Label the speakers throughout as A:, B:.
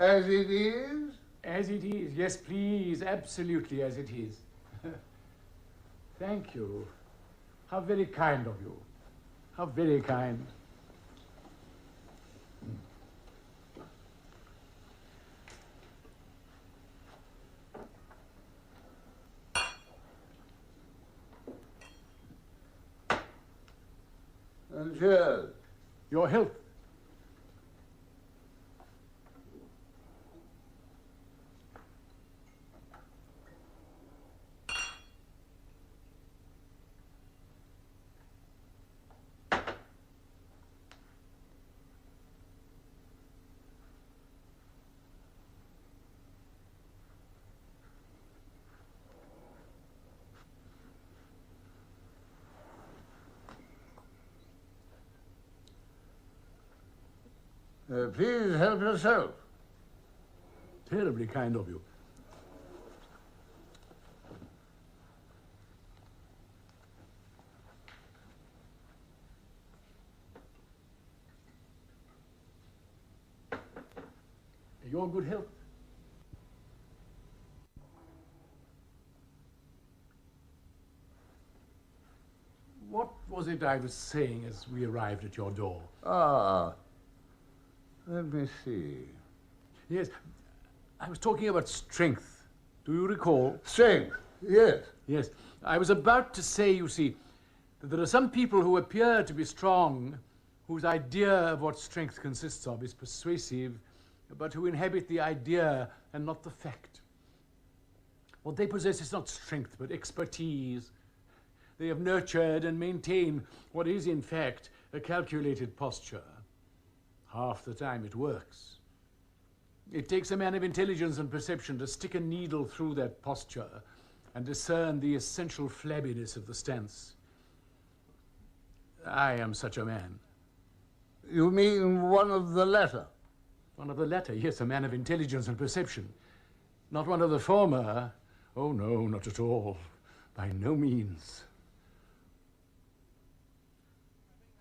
A: As it is?
B: As it is, yes, please, absolutely as it is. Thank you. How very kind of you. How very kind.
A: And cheers.
B: Your health.
A: Please help yourself.
B: Terribly kind of you. Your good health. What was it I was saying as we arrived at your door?
A: Let me see.
B: Yes, I was talking about strength. Do you recall?
A: Strength, yes.
B: Yes, I was about to say, you see, that there are some people who appear to be strong, whose idea of what strength consists of is persuasive, but who inhabit the idea and not the fact. What they possess is not strength, but expertise. They have nurtured and maintained what is, in fact, a calculated posture. Half the time it works. It takes a man of intelligence and perception to stick a needle through that posture and discern the essential flabbiness of the stance. I am such a man.
A: You mean one of the latter?
B: One of the latter, yes, a man of intelligence and perception. Not one of the former. Oh, no, not at all. By no means.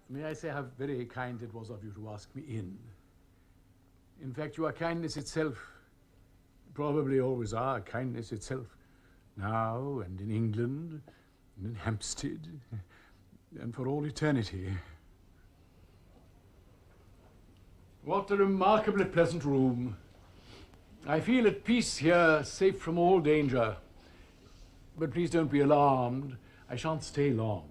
B: May I say how very kind it was of you to ask me in? In fact, you are kindness itself. Probably always are kindness itself. Now, and in England, and in Hampstead, and for all eternity. What a remarkably pleasant room. I feel at peace here, safe from all danger. But please don't be alarmed. I shan't stay long.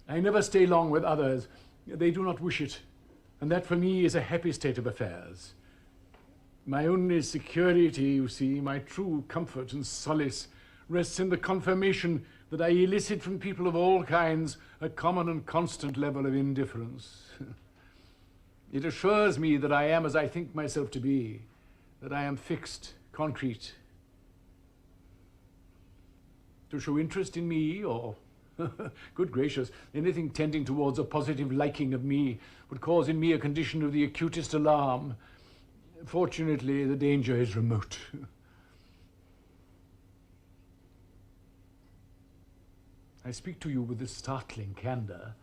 B: I never stay long with others. They do not wish it. And that for me is a happy state of affairs. My only security, you see, my true comfort and solace, rests in the confirmation that I elicit from people of all kinds a common and constant level of indifference. It assures me that I am as I think myself to be, that I am fixed, concrete. To show interest in me, or, good gracious, anything tending towards a positive liking of me would cause in me a condition of the acutest alarm. Fortunately, the danger is remote. I speak to you with this startling candor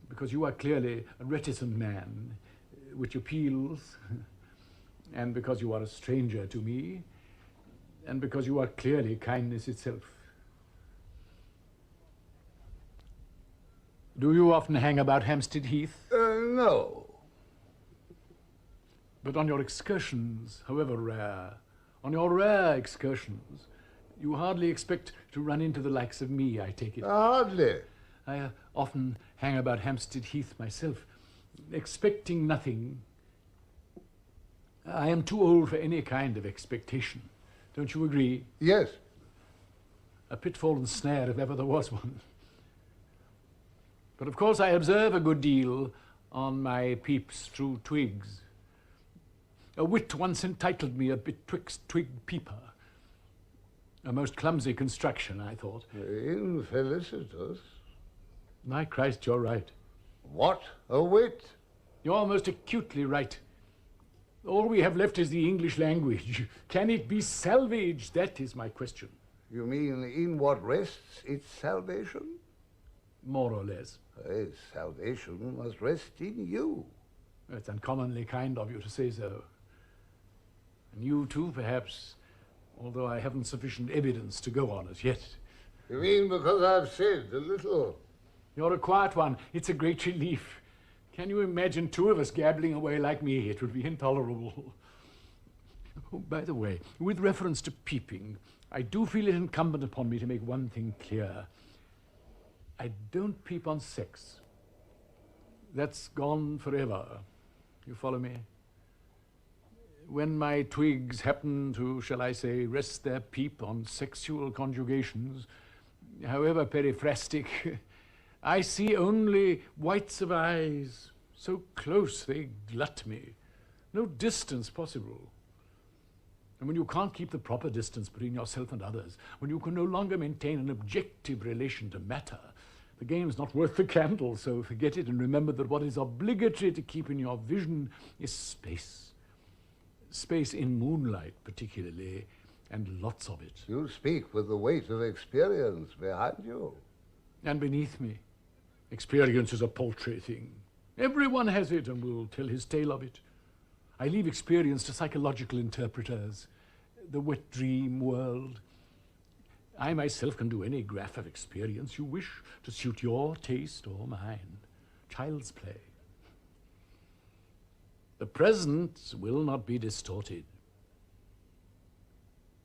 B: because you are clearly a reticent man, which appeals, and because you are a stranger to me, and because you are clearly kindness itself. Do you often hang about Hampstead Heath?
A: No.
B: But on your excursions, however rare, on your rare excursions, you hardly expect to run into the likes of me, I take it.
A: Hardly.
B: I often hang about Hampstead Heath myself, expecting nothing. I am too old for any kind of expectation. Don't you agree?
A: Yes.
B: A pitfall and snare, if ever there was one. But of course I observe a good deal on my peeps through twigs. A wit once entitled me a betwixt twig peeper. A most clumsy construction, I thought.
A: Infelicitous.
B: My Christ, you're right.
A: What a wit!
B: You're most acutely right. All we have left is the English language. Can it be salvaged? That is my question.
A: You mean in what rests its salvation?
B: More or less.
A: Its salvation must rest in you.
B: It's uncommonly kind of you to say so. And you too, perhaps, although I haven't sufficient evidence to go on as yet.
A: You mean because I've said a little?
B: You're a quiet one. It's a great relief. Can you imagine two of us gabbling away like me? It would be intolerable. Oh, by the way, with reference to peeping, I do feel it incumbent upon me to make one thing clear. I don't peep on sex. That's gone forever. You follow me? When my twigs happen to, shall I say, rest their peep on sexual conjugations, however periphrastic, I see only whites of eyes, so close they glut me. No distance possible. And when you can't keep the proper distance between yourself and others, when you can no longer maintain an objective relation to matter, the game's not worth the candle, so forget it and remember that what is obligatory to keep in your vision is space. Space in moonlight, particularly, and lots of it.
A: You speak with the weight of experience behind you.
B: And beneath me. Experience is a paltry thing. Everyone has it and will tell his tale of it. I leave experience to psychological interpreters, the wet dream world. I myself can do any graph of experience you wish to suit your taste or mine. Child's play. The present will not be distorted.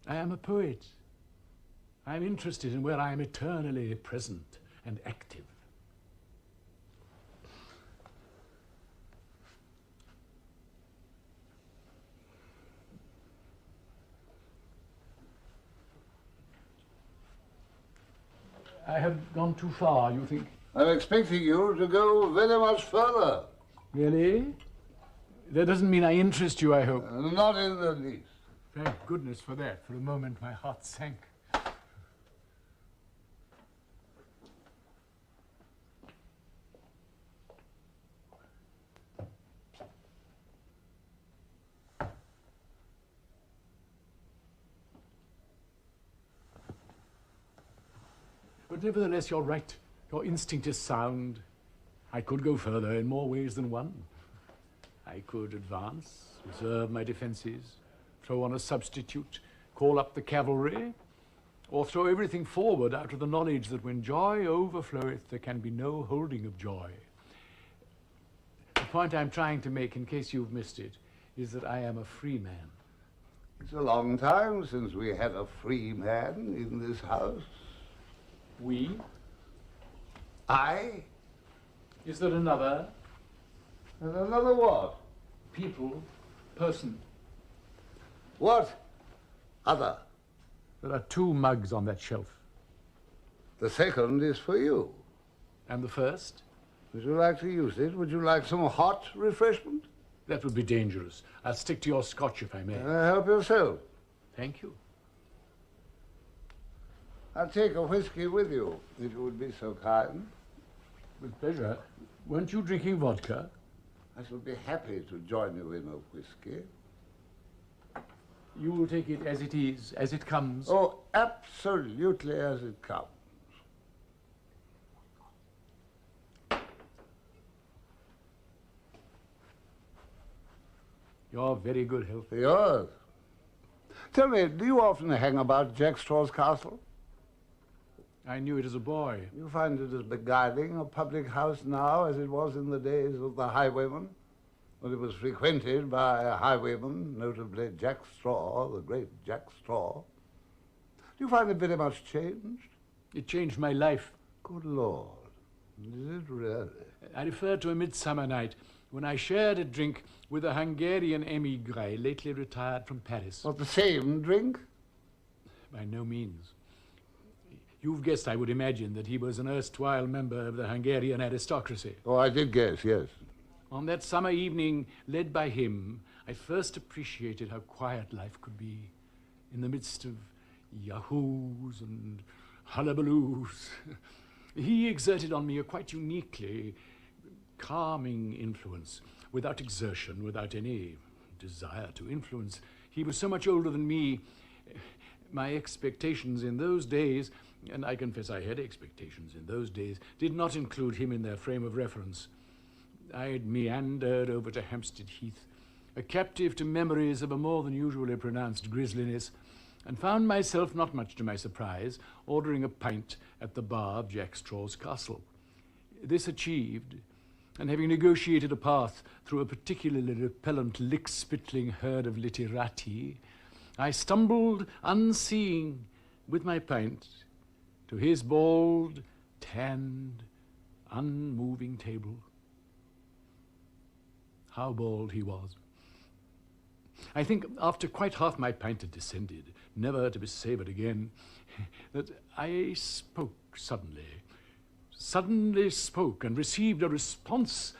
B: I am a poet. I am interested in where I am eternally present and active. I have gone too far, you think?
A: I'm expecting you to go very much further.
B: Really? That doesn't mean I interest you, I hope.
A: Not in the least.
B: Thank goodness for that. For a moment, my heart sank. But nevertheless, you're right. Your instinct is sound. I could go further in more ways than one. I could advance, reserve my defenses, throw on a substitute, call up the cavalry, or throw everything forward out of the knowledge that when joy overfloweth, there can be no holding of joy. The point I'm trying to make, in case you've missed it, is that I am a free man.
A: It's a long time since we had a free man in this house.
B: We?
A: I?
B: Is there another?
A: And another what?
B: People, person.
A: What other?
B: There are two mugs on that shelf.
A: The second is for you.
B: And the first?
A: Would you like to use it? Would you like some hot refreshment?
B: That would be dangerous. I'll stick to your scotch if I may.
A: Help yourself.
B: Thank you.
A: I'll take a whiskey with you, if you would be so kind.
B: With pleasure. Weren't you drinking vodka?
A: I shall be happy to join you in a whiskey.
B: You will take it as it is, as it comes.
A: Oh, absolutely as it comes.
B: You're very good health.
A: Yours. Tell me, do you often hang about Jack Straw's castle?
B: I knew it as a boy.
A: You find it as beguiling a public house now as it was in the days of the highwaymen, when it was frequented by a highwayman, notably Jack Straw, the great Jack Straw. Do you find it very much changed?
B: It changed my life.
A: Good Lord. Is it really?
B: I refer to a midsummer night when I shared a drink with a Hungarian émigré lately retired from Paris.
A: What, the same drink?
B: By no means. You've guessed, I would imagine, that he was an erstwhile member of the Hungarian aristocracy.
A: Oh, I did guess, yes.
B: On that summer evening, led by him, I first appreciated how quiet life could be in the midst of yahoos and hullabaloos. He exerted on me a quite uniquely calming influence, without exertion, without any desire to influence. He was so much older than me. My expectations in those days, and I confess I had expectations in those days, did not include him in their frame of reference. I had meandered over to Hampstead Heath, a captive to memories of a more than usually pronounced grisliness, and found myself, not much to my surprise, ordering a pint at the bar of Jack Straw's castle. This achieved, and having negotiated a path through a particularly repellent lick-spittling herd of literati, I stumbled, unseeing, with my pint, to his bald, tanned, unmoving table. How bald he was. I think after quite half my pint had descended, never to be savoured again, that I spoke suddenly. Suddenly spoke and received a response,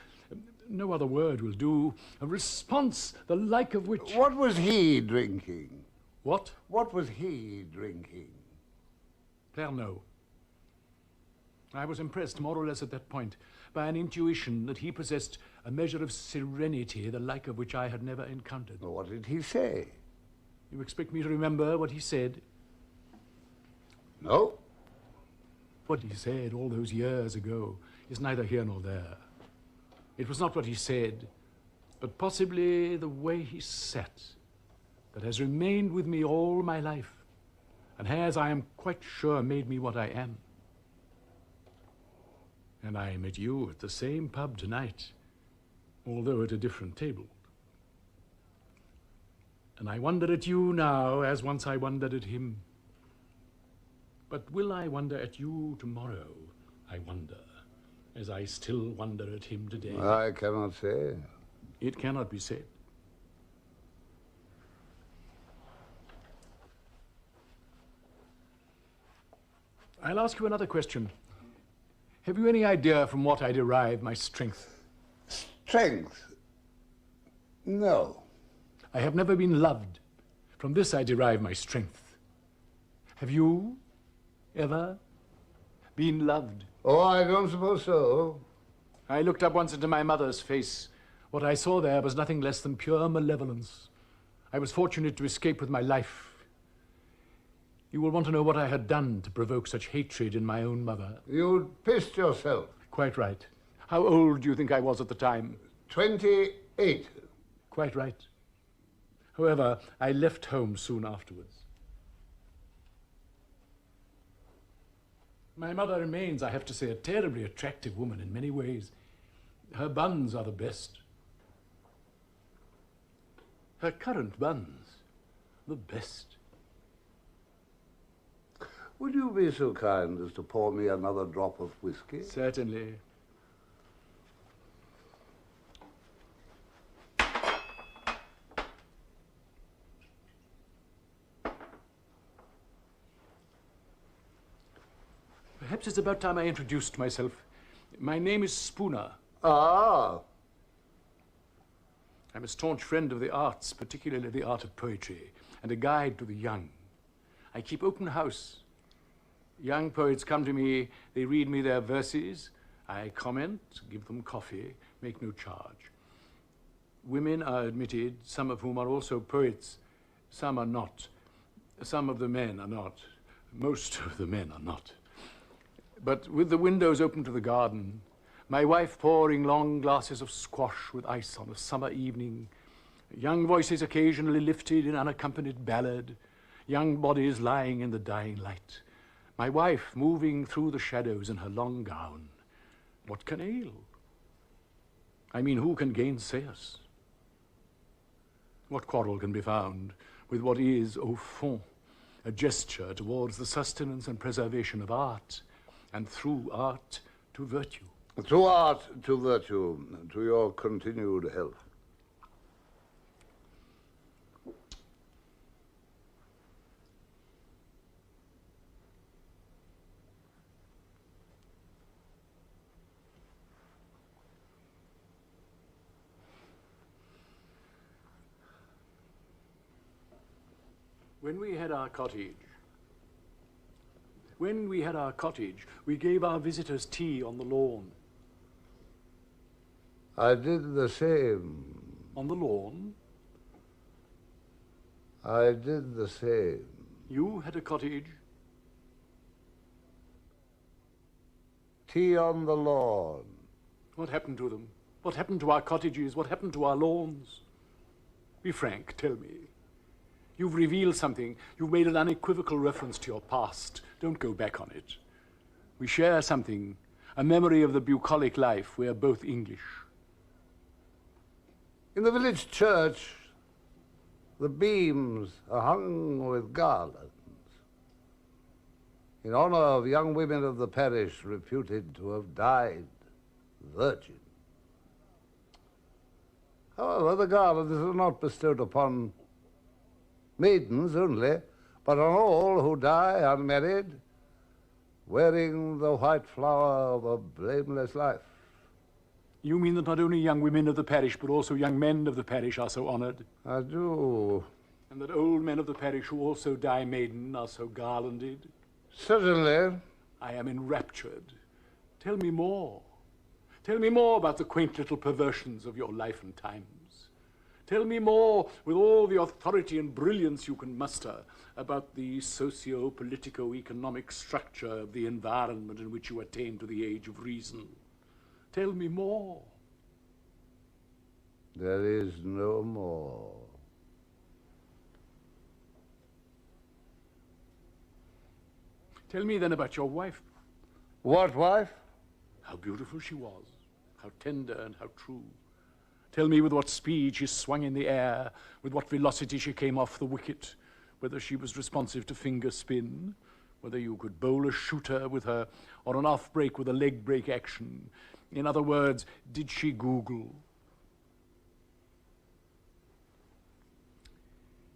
B: no other word will do, a response the like of which...
A: What was he drinking?
B: What?
A: What was he drinking?
B: Pernod. I was impressed, more or less at that point, by an intuition that he possessed a measure of serenity the like of which I had never encountered.
A: Well, what did he say?
B: You expect me to remember what he said?
A: No.
B: What he said all those years ago is neither here nor there. It was not what he said, but possibly the way he sat, that has remained with me all my life, and has, I am quite sure, made me what I am. And I met you at the same pub tonight, although at a different table. And I wonder at you now, as once I wondered at him. But will I wonder at you tomorrow, I wonder, as I still wonder at him today?
A: I cannot say.
B: It cannot be said. I'll ask you another question. Have you any idea from what I derive my strength?
A: Strength? No.
B: I have never been loved. From this I derive my strength. Have you ever been loved?
A: Oh, I don't suppose so.
B: I looked up once into my mother's face. What I saw there was nothing less than pure malevolence. I was fortunate to escape with my life. You will want to know what I had done to provoke such hatred in my own mother.
A: You'd pissed yourself.
B: Quite right. How old do you think I was at the time?
A: 28.
B: Quite right. However, I left home soon afterwards. My mother remains, I have to say, a terribly attractive woman in many ways. Her buns are the best. Her currant buns, the best.
A: Would you be so kind as to pour me another drop of whiskey?
B: Certainly. Perhaps it's about time I introduced myself. My name is Spooner.
A: Ah.
B: I'm a staunch friend of the arts, particularly the art of poetry, and a guide to the young. I keep open house. Young poets come to me, they read me their verses, I comment, give them coffee, make no charge. Women are admitted, some of whom are also poets, some are not. Some of the men are not. Most of the men are not. But with the windows open to the garden, my wife pouring long glasses of squash with ice on a summer evening, young voices occasionally lifted in unaccompanied ballad, young bodies lying in the dying light, my wife moving through the shadows in her long gown. What can ail? I mean, who can gainsay us? What quarrel can be found with what is, au fond, a gesture towards the sustenance and preservation of art, and through art to virtue?
A: Through art to virtue, to your continued health.
B: When we had our cottage, we gave our visitors tea on the lawn.
A: I did the same.
B: On the lawn?
A: I did the same.
B: You had a cottage?
A: Tea on the lawn.
B: What happened to them? What happened to our cottages? What happened to our lawns? Be frank, tell me. You've revealed something. You've made an unequivocal reference to your past. Don't go back on it. We share something, a memory of the bucolic life. We're both English.
A: In the village church, the beams are hung with garlands in honor of young women of the parish reputed to have died virgin. However, the garlands are not bestowed upon maidens only, but on all who die unmarried, wearing the white flower of a blameless life.
B: You mean that not only young women of the parish, but also young men of the parish are so honored?
A: I do.
B: And that old men of the parish who also die maiden are so garlanded?
A: Certainly.
B: I am enraptured. Tell me more. Tell me more about the quaint little perversions of your life and times. Tell me more, with all the authority and brilliance you can muster, about the socio-politico-economic structure of the environment in which you attain to the age of reason. Tell me more.
A: There is no more.
B: Tell me then about your wife.
A: What wife?
B: How beautiful she was, how tender and how true. Tell me with what speed she swung in the air, with what velocity she came off the wicket, whether she was responsive to finger spin, whether you could bowl a shooter with her, or an off break with a leg break action. In other words, did she Google?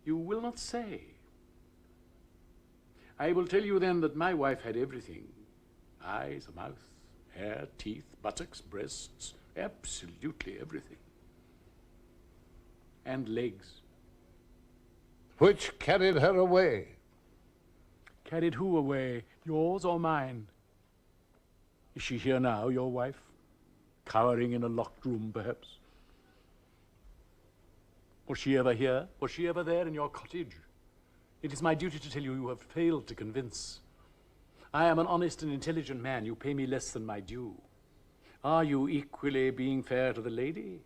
B: You will not say. I will tell you then that my wife had everything. Eyes, a mouth, hair, teeth, buttocks, breasts, absolutely everything. And legs.
A: Which carried her away?
B: Carried who away? Yours or mine? Is she here now, your wife? Cowering in a locked room, perhaps? Was she ever here? Was she ever there in your cottage? It is my duty to tell you you have failed to convince. I am an honest and intelligent man. You pay me less than my due. Are you equally being fair to the lady?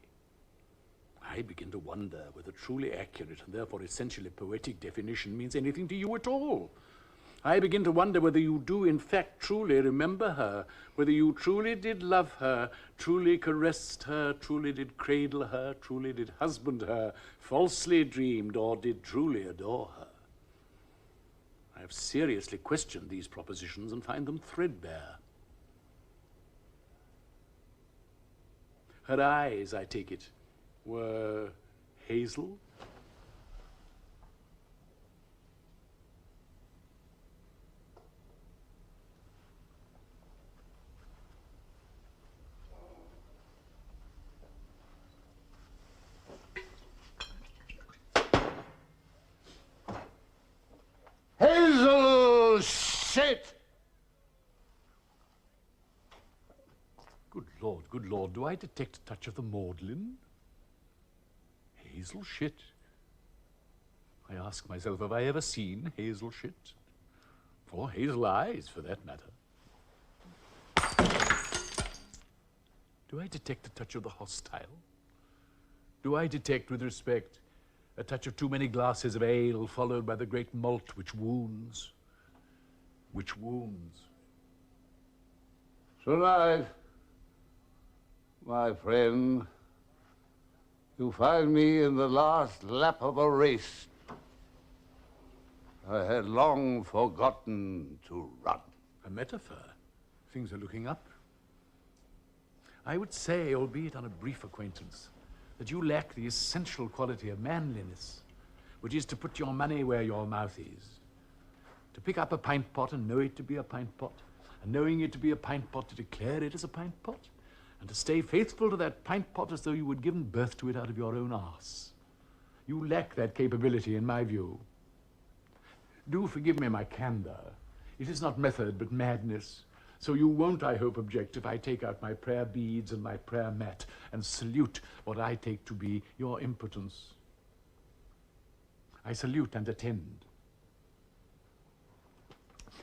B: I begin to wonder whether truly accurate and therefore essentially poetic definition means anything to you at all. I begin to wonder whether you do in fact truly remember her, whether you truly did love her, truly caressed her, truly did cradle her, truly did husband her, falsely dreamed, or did truly adore her. I have seriously questioned these propositions and find them threadbare. Her eyes, I take it, were hazel?
A: Hazel shit!
B: Good Lord, do I detect a touch of the maudlin? Hazel shit? I ask myself, have I ever seen hazel shit? Or hazel eyes, for that matter? Do I detect a touch of the hostile? Do I detect, with respect, a touch of too many glasses of ale, followed by the great malt which wounds? Which wounds?
A: Tonight, my friend, you find me in the last lap of a race I had long forgotten to run.
B: A metaphor. Things are looking up. I would say, albeit on a brief acquaintance, that you lack the essential quality of manliness, which is to put your money where your mouth is. To pick up a pint pot and know it to be a pint pot, and knowing it to be a pint pot, to declare it as a pint pot, and to stay faithful to that pint pot as though you had given birth to it out of your own arse. You lack that capability, in my view. Do forgive me my candor. It is not method, but madness. So you won't, I hope, object if I take out my prayer beads and my prayer mat and salute what I take to be your impotence. I salute and attend.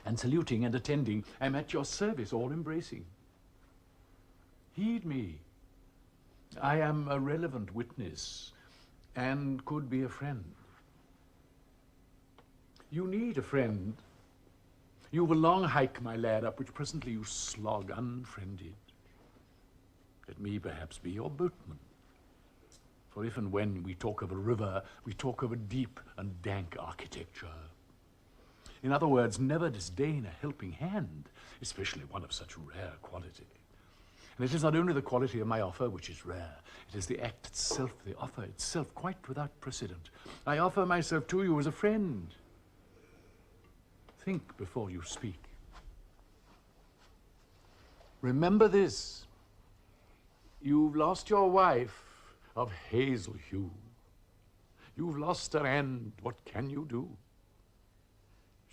B: And saluting and attending, I'm at your service, all embracing. Heed me. I am a relevant witness. and could be a friend. You need a friend. You've a long hike, my lad, up which presently you slog unfriended. Let me perhaps be your boatman. For if and when we talk of a river, we talk of a deep and dank architecture. In other words, never disdain a helping hand, especially one of such rare quality. And it is not only the quality of my offer which is rare, it is the act itself, the offer itself, quite without precedent. I offer myself to you as a friend. Think before you speak. Remember this. You've lost your wife of hazel hue. You've lost her, and what can you do?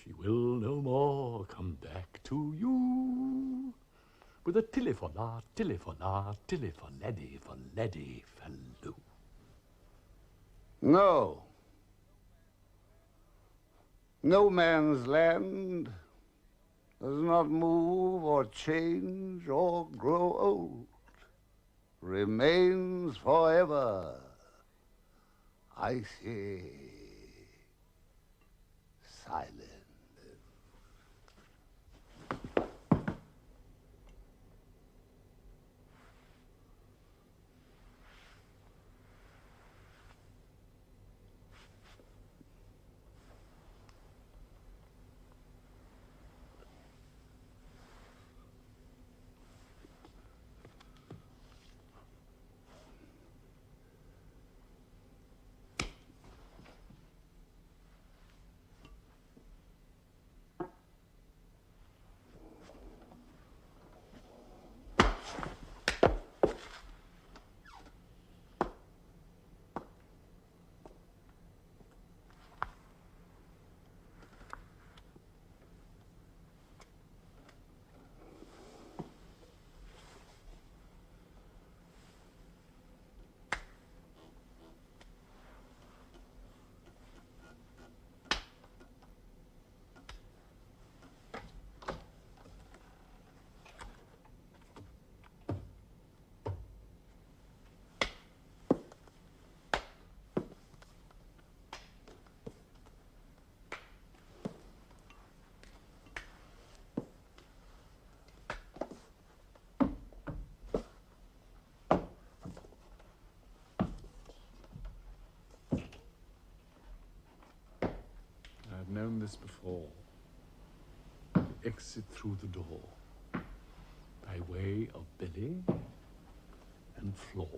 B: She will no more come back to you with a telephona, telephona, telephoneddy for leddy fellow.
A: No. No man's land does not move or change or grow old. Remains forever icy, silent.
B: I've known this before. Exit through the door by way of belly and floor.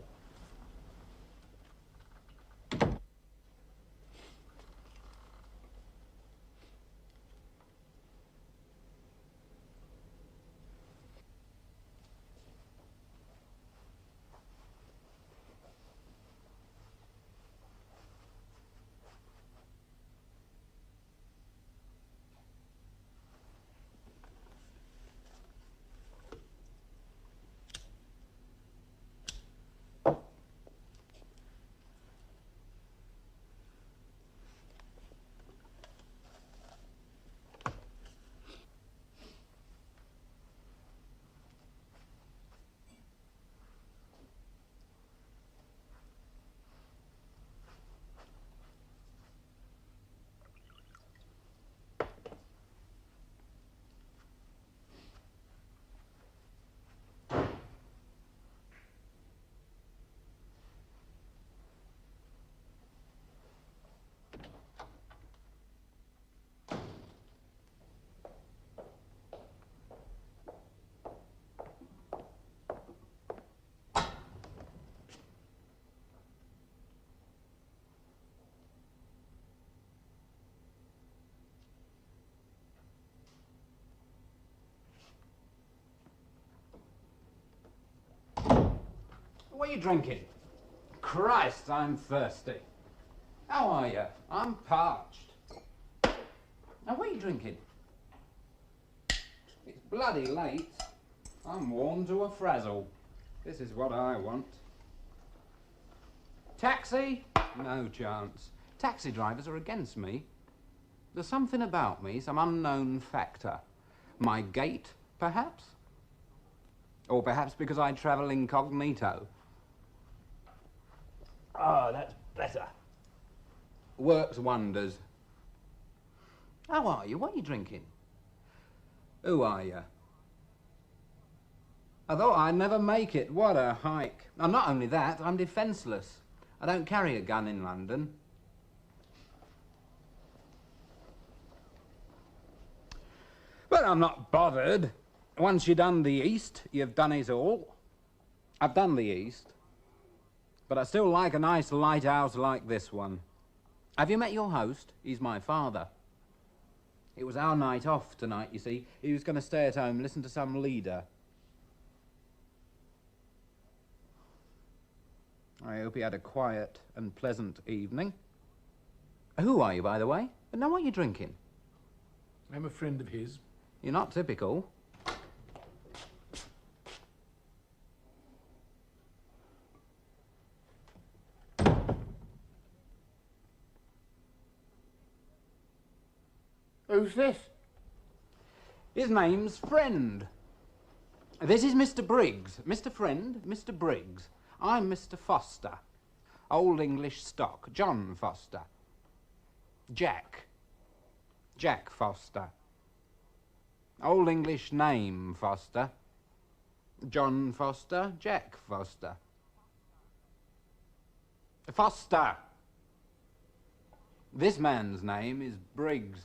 C: What are you drinking? Christ, I'm thirsty. How are you? I'm parched. Now, what are you drinking? It's bloody late. I'm worn to a frazzle. This is what I want. Taxi? No chance. Taxi drivers are against me. There's something about me, some unknown factor. My gait, perhaps? Or perhaps because I travel incognito. Oh, better. Works wonders. How are you? What are you drinking? Who are you? I thought I'd never make it. What a hike. And not only that, I'm defenceless. I don't carry a gun in London. But I'm not bothered. Once you've done the East, you've done it all. I've done the East. But I still like a nice lighthouse like this one. Have you met your host? He's my father. It was our night off tonight, you see. He was going to stay at home and listen to some leader. I hope he had a quiet and pleasant evening. Who are you, by the way? And now what are you drinking?
B: I'm a friend of his.
C: You're not typical.
A: Who's this?
C: His name's Friend. This is Mr. Briggs. Mr. Friend, Mr. Briggs. I'm Mr. Foster. Old English stock. John Foster. Jack. Jack Foster. Old English name, Foster. John Foster, Jack Foster. Foster! This man's name is Briggs.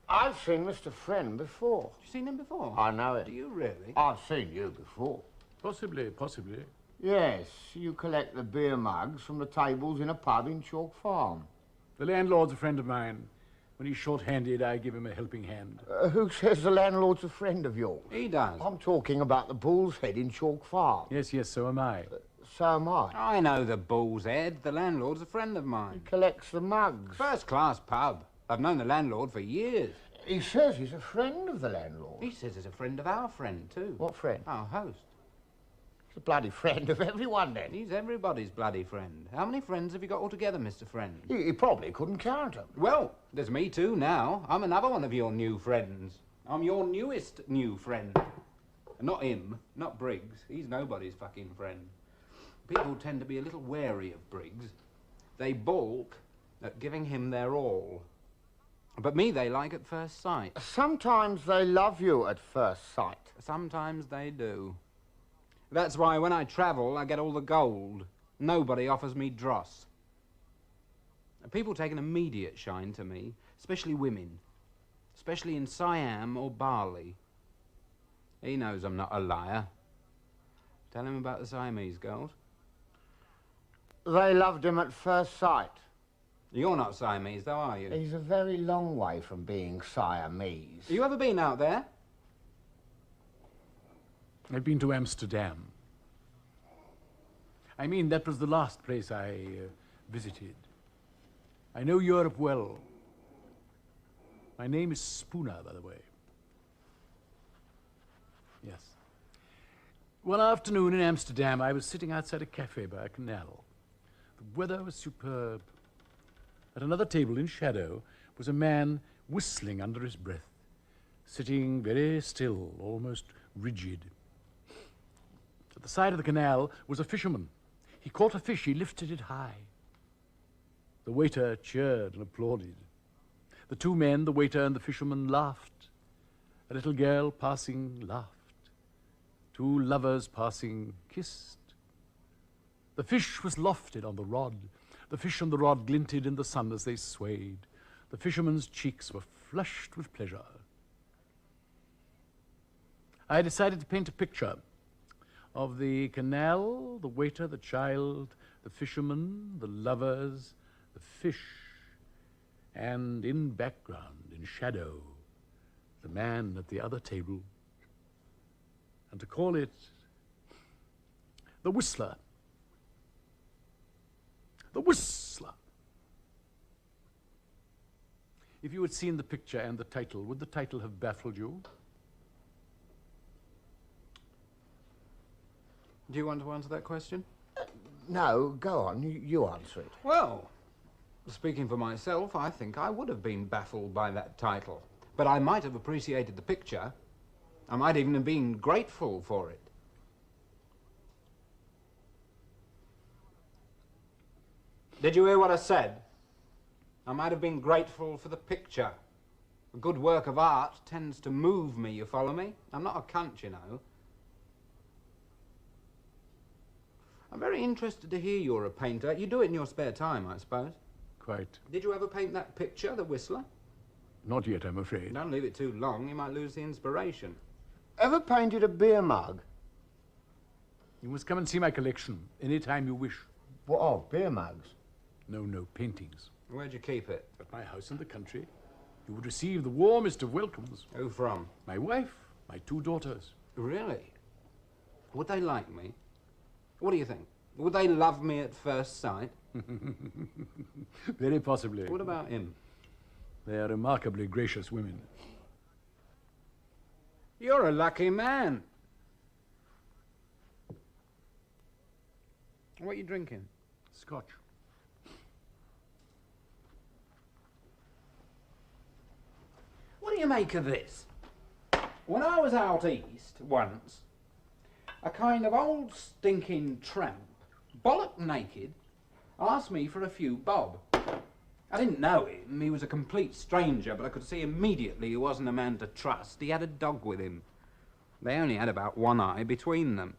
D: I've seen Mr. Friend before.
C: You seen him before?
D: I know it.
C: Do you really?
D: I've seen you before.
B: Possibly, possibly.
D: Yes, you collect the beer mugs from the tables in a pub in Chalk Farm.
B: The landlord's a friend of mine. When he's short-handed, I give him a helping hand.
D: Who says the landlord's a friend of yours?
C: He does.
D: I'm talking about the Bull's Head in Chalk Farm.
B: Yes, yes, so am I.
D: So am I.
C: I know the Bull's Head. The landlord's a friend of
D: He
C: mine.
D: collects the mugs.
C: First-class pub. I've known the landlord for years.
D: He says he's a friend of the landlord.
C: He says he's a friend of our friend, too.
D: What friend?
C: Our host.
D: He's a bloody friend of everyone, then.
C: He's everybody's bloody friend. How many friends have you got altogether, Mr. Friend?
D: He probably couldn't count them.
C: Well, there's me too now. I'm another one of your new friends. I'm your newest new friend. Not him, not Briggs. He's nobody's fucking friend. People tend to be a little wary of Briggs. They balk at giving him their all. But me they like at first sight.
D: Sometimes they love you at first sight.
C: Sometimes they do. That's why when I travel, I get all the gold. Nobody offers me dross. People take an immediate shine to me, especially women. Especially in Siam or Bali. He knows I'm not a liar. Tell him about the Siamese girls.
D: They loved him at first sight.
C: You're not Siamese, though, are you?
D: He's a very long way from being Siamese.
C: You ever been out there?
B: I've been to Amsterdam. I mean, that was the last place I visited. I know Europe well. My name is Spooner, by the way. Yes. One afternoon in Amsterdam, I was sitting outside a cafe by a canal. The weather was superb. At another table in shadow was a man whistling under his breath, sitting very still, almost rigid. At the side of the canal was a fisherman. He caught a fish, he lifted it high. The waiter cheered and applauded. The two men, the waiter and the fisherman, laughed. A little girl passing laughed. Two lovers passing kissed. The fish was lofted on the rod. The fish and the rod glinted in the sun as they swayed. The fisherman's cheeks were flushed with pleasure. I decided to paint a picture of the canal, the waiter, the child, the fisherman, the lovers, the fish, and in background, in shadow, the man at the other table, and to call it The Whistler. The Whistler. If you had seen the picture and the title, would the title have baffled you?
C: Do you want to answer that question?
D: No, go on. You answer it.
C: Well, speaking for myself, I think I would have been baffled by that title. But I might have appreciated the picture. I might even have been grateful for it. Did you hear what I said? I might have been grateful for the picture. A good work of art tends to move me, you follow me? I'm not a cunt, you know. I'm very interested to hear you're a painter. You do it in your spare time, I suppose.
B: Quite.
C: Did you ever paint that picture, The Whistler?
B: Not yet, I'm afraid.
C: Don't leave it too long, you might lose the inspiration.
D: Ever painted a beer mug?
B: You must come and see my collection any time you wish.
D: What of, beer mugs?
B: No, paintings.
C: Where'd you keep it?
B: At my house in the country. You would receive the warmest of welcomes.
C: Who from?
B: My wife, my 2 daughters.
C: Really? Would they like me? What do you think? Would they love me at first sight?
B: Very possibly.
C: What about him?
B: They are remarkably gracious women.
C: You're a lucky man. What are you drinking?
B: Scotch.
C: What do you make of this? When I was out east once, a kind of old stinking tramp, bollock naked, asked me for a few bob. I didn't know him, he was a complete stranger, but I could see immediately he wasn't a man to trust. He had a dog with him. They only had about one eye between them.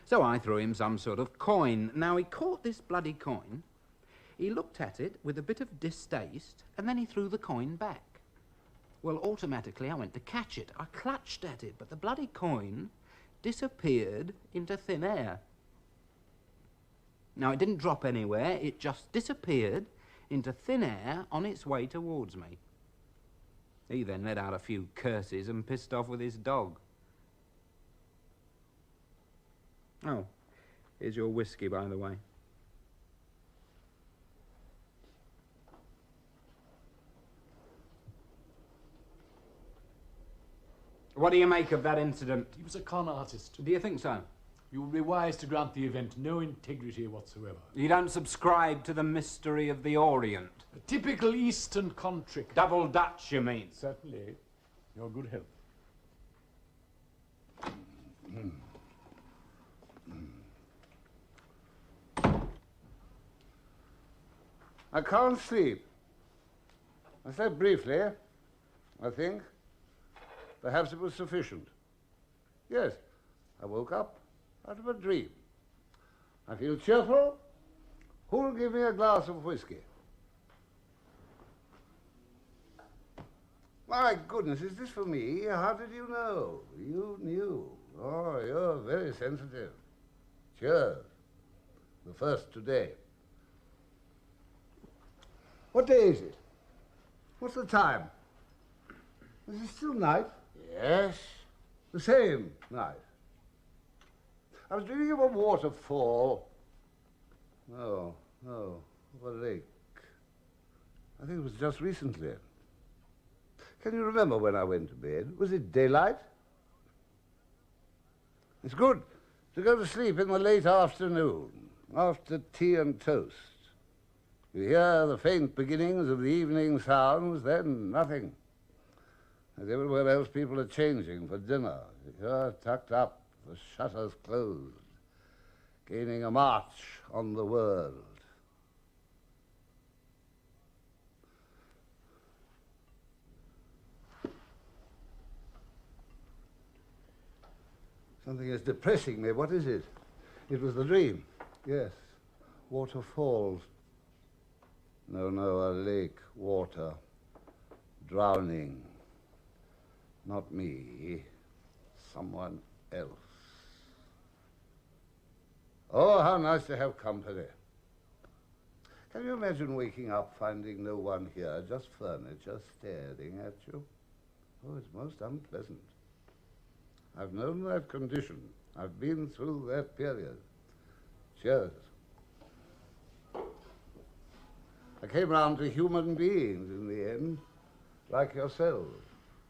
C: So I threw him some sort of coin. Now he caught this bloody coin, he looked at it with a bit of distaste, and then he threw the coin back. Well, automatically I went to catch it. I clutched at it, but the bloody coin disappeared into thin air. Now, it didn't drop anywhere, it just disappeared into thin air on its way towards me. He then let out a few curses and pissed off with his dog. Oh, here's your whiskey, by the way. What do you make of that incident?
B: He was a con artist.
C: Do you think so?
B: You would be wise to grant the event no integrity whatsoever.
C: You don't subscribe to the mystery of the Orient?
B: A typical Eastern con trick.
C: Double Dutch, you mean?
B: Certainly. Your good health.
A: I can't sleep. I slept briefly, I think. Perhaps it was sufficient. Yes, I woke up out of a dream. I feel cheerful. Who'll give me a glass of whiskey? My goodness, is this for me? How did you know? You knew. Oh, you're very sensitive. Cheers. The first today. What day is it? What's the time? Is it still night?
D: Yes.
A: The same night. I was dreaming of a waterfall. No, of a lake. I think it was just recently. Can you remember when I went to bed? Was it daylight? It's good to go to sleep in the late afternoon, after tea and toast. You hear the faint beginnings of the evening sounds, then nothing. As everywhere else, people are changing for dinner. You're tucked up, the shutters closed, gaining a march on the world. Something is depressing me. What is it? It was the dream. Yes. Waterfalls. No, a lake, water, drowning. Not me, someone else. Oh, how nice to have company. Can you imagine waking up, finding no one here, just furniture staring at you? Oh, it's most unpleasant. I've known that condition. I've been through that period. Cheers. I came round to human beings in the end, like yourselves.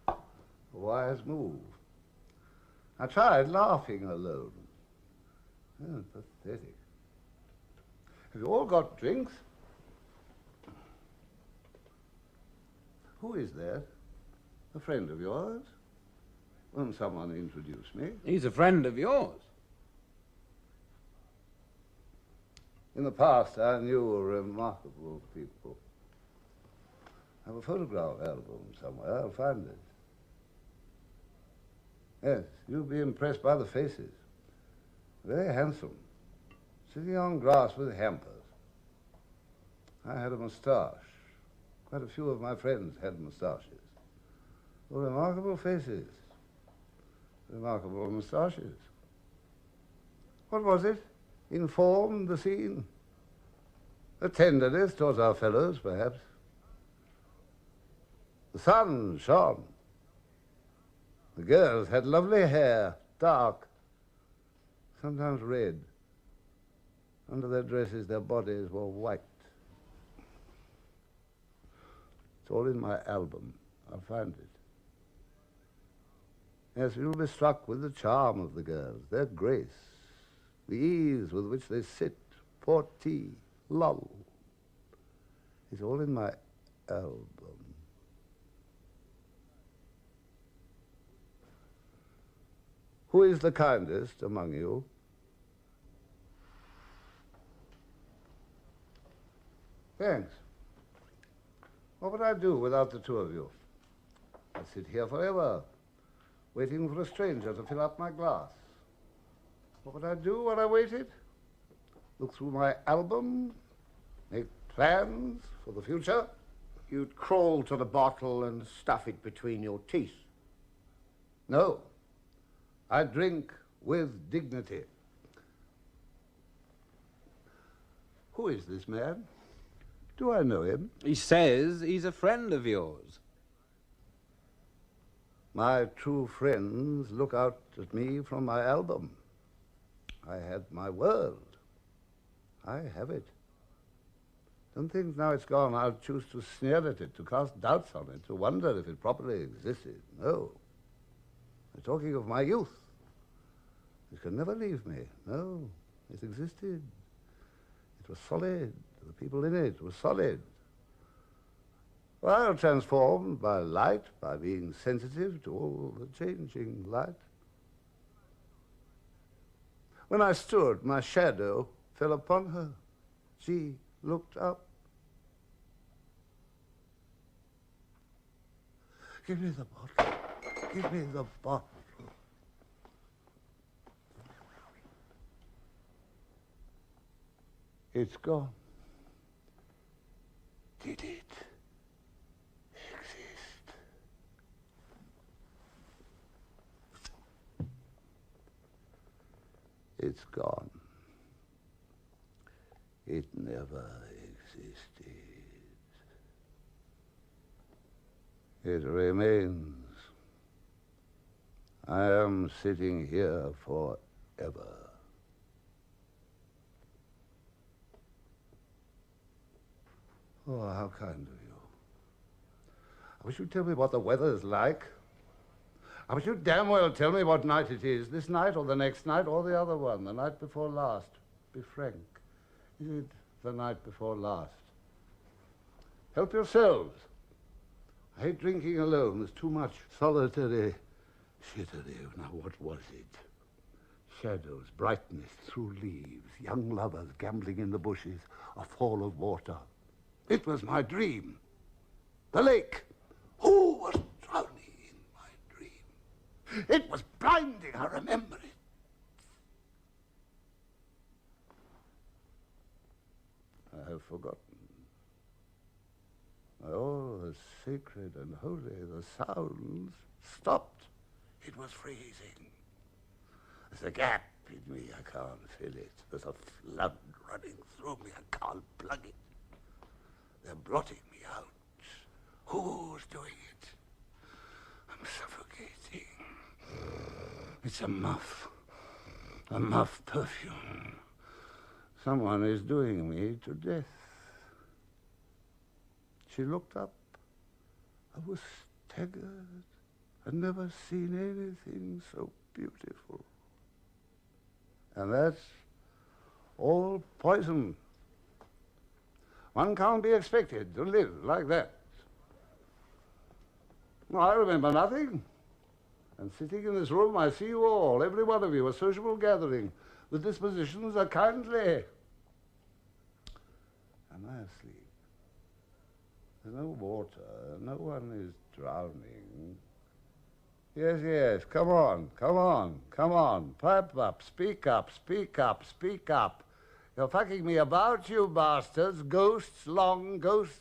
A: A wise move. I tried laughing alone. Oh, pathetic. Have you all got drinks? Who is that? A friend of yours? Won't someone introduce me?
C: He's a friend of yours.
A: In the past, I knew remarkable people. I have a photograph album somewhere. I'll find it. Yes, you'll be impressed by the faces. Very handsome. Sitting on grass with hampers. I had a moustache. Quite a few of my friends had moustaches. Oh, remarkable faces. Remarkable moustaches. What was it? Informed the scene? A tenderness towards our fellows, perhaps. The sun shone. The girls had lovely hair, dark, sometimes red. Under their dresses, their bodies were white. It's all in my album. I'll find it. Yes, you'll be struck with the charm of the girls, their grace, the ease with which they sit, pour tea, lull. It's all in my album. Who is the kindest among you? Thanks. What would I do without the two of you? I'd sit here forever, waiting for a stranger to fill up my glass. What would I do while I waited? Look through my album, make plans for the future.
D: You'd crawl to the bottle and stuff it between your teeth.
A: No, I drink with dignity. Who is this man? Do I know him?
C: He says he's a friend of yours.
A: My true friends look out at me from my album. I had my world. I have it. Don't think now it's gone I'll choose to sneer at it, to cast doubts on it, to wonder if it properly existed. No. I'm talking of my youth. It can never leave me. No, it existed. It was solid. The people in it were solid. Well, transformed by light, by being sensitive to all the changing light. When I stood, my shadow fell upon her. She looked up. Give me the bottle. Give me the bottle. It's gone. Did it exist? It's gone. It never existed. It remains. I am sitting here forever. Oh, how kind of you. I wish you'd tell me what the weather's like. I wish you'd damn well tell me what night it is, this night or the next night or the other one, the night before last. Be frank. Is it the night before last? Help yourselves. I hate drinking alone. There's too much solitary shittery. Now, what was it? Shadows, brightness through leaves, young lovers gambling in the bushes, a fall of water. It was my dream. The lake. Who was drowning in my dream? It was blinding, I remember it. I have forgotten. All the sacred and holy, the sounds stopped. It was freezing. There's a gap in me, I can't fill it. There's a flood running through me, I can't plug it. They're blotting me out. Who's doing it? I'm suffocating. It's a muff perfume. Someone is doing me to death. She looked up. I was staggered. I'd never seen anything so beautiful. And that's all poison. One can't be expected to live like that. Well, I remember nothing. And sitting in this room, I see you all, every one of you, a sociable gathering. The dispositions are kindly. Am I asleep? There's no water. No one is drowning. Yes, yes. Come on, come on, come on. Pipe up, speak up, speak up, speak up. You're fucking me about, you bastards. Ghosts, long ghosts.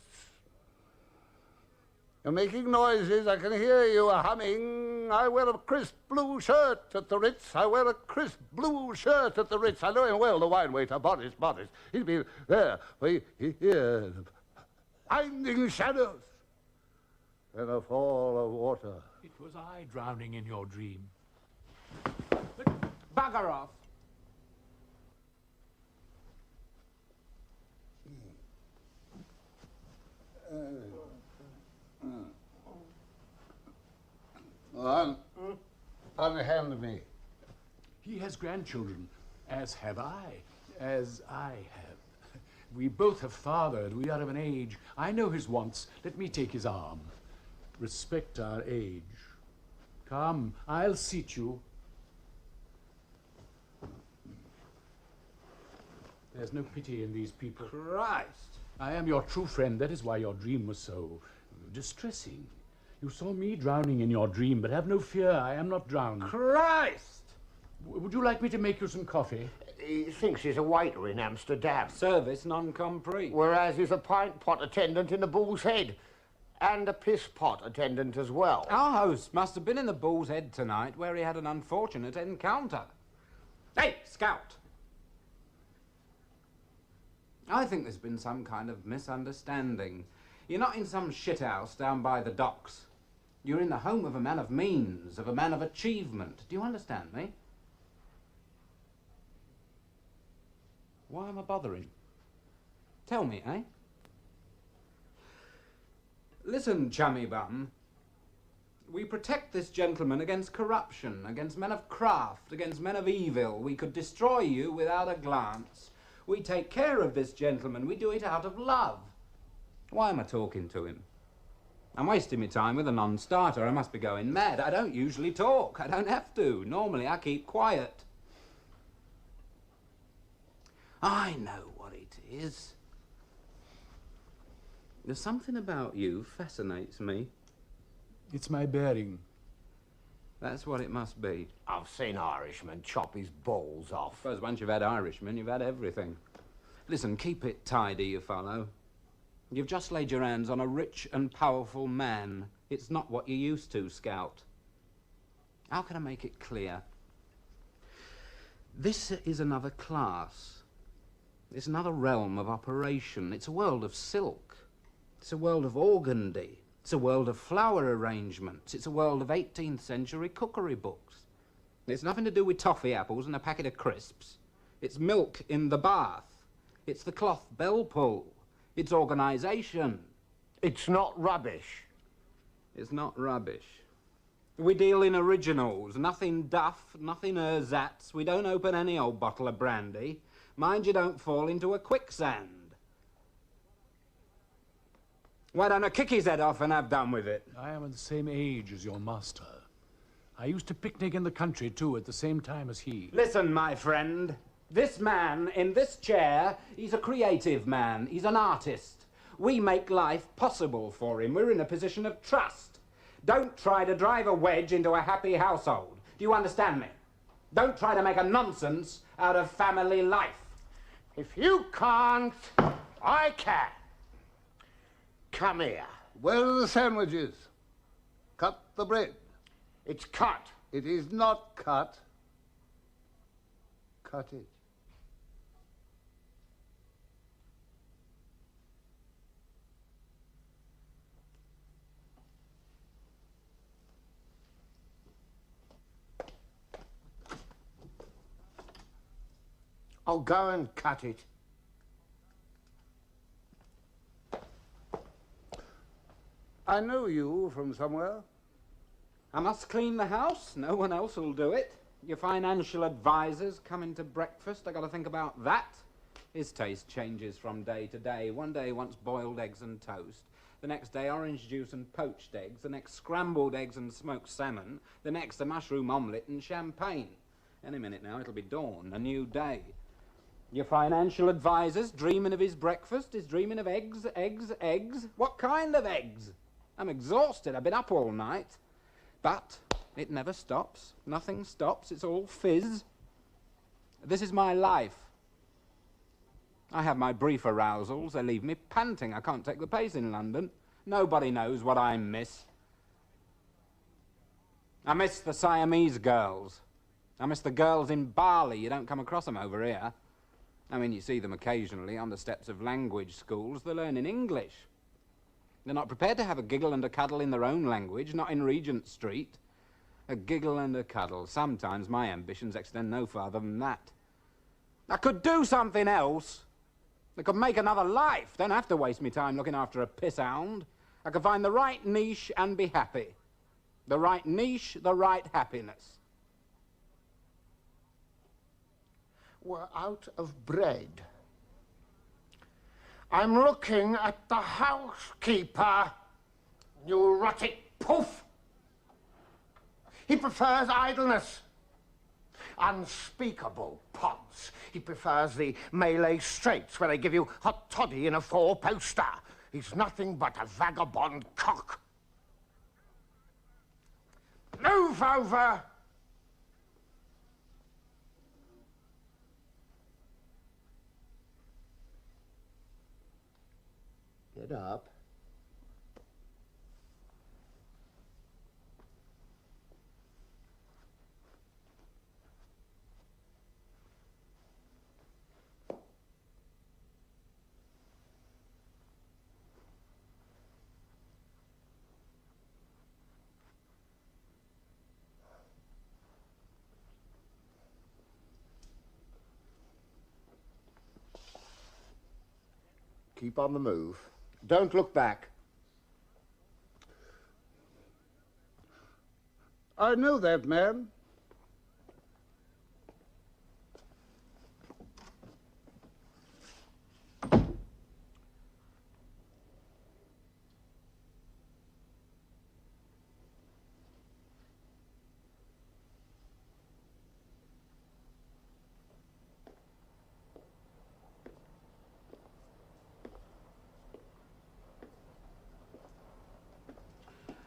A: You're making noises. I can hear you humming. I wear a crisp blue shirt at the Ritz. I wear a crisp blue shirt at the Ritz. I know him well, the wine waiter, Boris. He's been there for years. Finding shadows in a fall of water.
B: It was I drowning in your dream.
C: Bugger off.
A: Unhand me.
B: He has grandchildren, as have I, as I have. We both have fathered. We are of an age. I know his wants. Let me take his arm. Respect our age. Come, I'll seat you. There's no pity in these people.
C: Christ!
B: I am your true friend. That is why your dream was so distressing. You saw me drowning in your dream, but have no fear. I am not drowned.
C: Christ!
B: Would you like me to make you some coffee?
D: He thinks he's a waiter in Amsterdam.
C: Service non-compris.
D: Whereas he's a pint pot attendant in the Bull's Head. And a piss pot attendant as well.
C: Our host must have been in the Bull's Head tonight, where he had an unfortunate encounter. Hey, Scout! I think there's been some kind of misunderstanding. You're not in some shithouse down by the docks. You're in the home of a man of means, of a man of achievement. Do you understand me? Why am I bothering? Tell me, eh? Listen, chummy bum. We protect this gentleman against corruption, against men of craft, against men of evil. We could destroy you without a glance. We take care of this gentleman. We do it out of love. Why am I talking to him? I'm wasting my time with a non-starter. I must be going mad. I don't usually talk. I don't have to. Normally I keep quiet. I know what it is. There's something about you fascinates me.
B: It's my bearing.
C: That's what it must be.
D: I've seen Irishmen chop his balls
C: I
D: off.
C: suppose once you've had Irishmen, you've had everything. Listen, keep it tidy, you fellow. You've just laid your hands on a rich and powerful man. It's not what you're used to, Scout. How can I make it clear? This is another class. It's another realm of operation. It's a world of silk. It's a world of organdy. It's a world of flower arrangements. It's a world of 18th century cookery books. It's nothing to do with toffee apples and a packet of crisps. It's milk in the bath. It's the cloth bell pull. It's organisation.
D: It's not rubbish.
C: It's not rubbish. We deal in originals. Nothing duff, nothing ersatz. We don't open any old bottle of brandy. Mind you don't fall into a quicksand. Why don't I kick his head off and have done with it?
B: I am of the same age as your master. I used to picnic in the country, too, at the same time as he.
C: Listen, my friend. This man in this chair, he's a creative man. He's an artist. We make life possible for him. We're in a position of trust. Don't try to drive a wedge into a happy household. Do you understand me? Don't try to make a nonsense out of family life.
D: If you can't, I can. Come here.
A: Where are the sandwiches? Cut the bread.
D: It's cut.
A: It is not cut. Cut it.
D: I'll go and cut it.
A: I know you from somewhere.
C: I must clean the house. No one else will do it. Your financial advisors coming to breakfast. I got to think about that. His taste changes from day to day. One day he wants boiled eggs and toast. The next day orange juice and poached eggs. The next scrambled eggs and smoked salmon. The next a mushroom omelette and champagne. Any minute now it'll be dawn, a new day. Your financial advisor's dreaming of his breakfast, is dreaming of eggs, eggs, eggs. What kind of eggs? I'm exhausted. I've been up all night. But it never stops. Nothing stops. It's all fizz. This is my life. I have my brief arousals. They leave me panting. I can't take the pace in London. Nobody knows what I miss. I miss the Siamese girls. I miss the girls in Bali. You don't come across them over here. I mean, you see them occasionally on the steps of language schools. They're learning English. They're not prepared to have a giggle and a cuddle in their own language, not in Regent Street. A giggle and a cuddle. Sometimes my ambitions extend no farther than that. I could do something else. I could make another life. Don't have to waste me time looking after a piss hound. I could find the right niche and be happy. The right niche, the right happiness.
D: We're out of bread. I'm looking at the housekeeper. Neurotic poof. He prefers idleness. Unspeakable pods. He prefers the Malay Straits where they give you hot toddy in a four-poster. He's nothing but a vagabond cock. Move over! Get up. Keep on the move. Don't look back.
A: I know that man.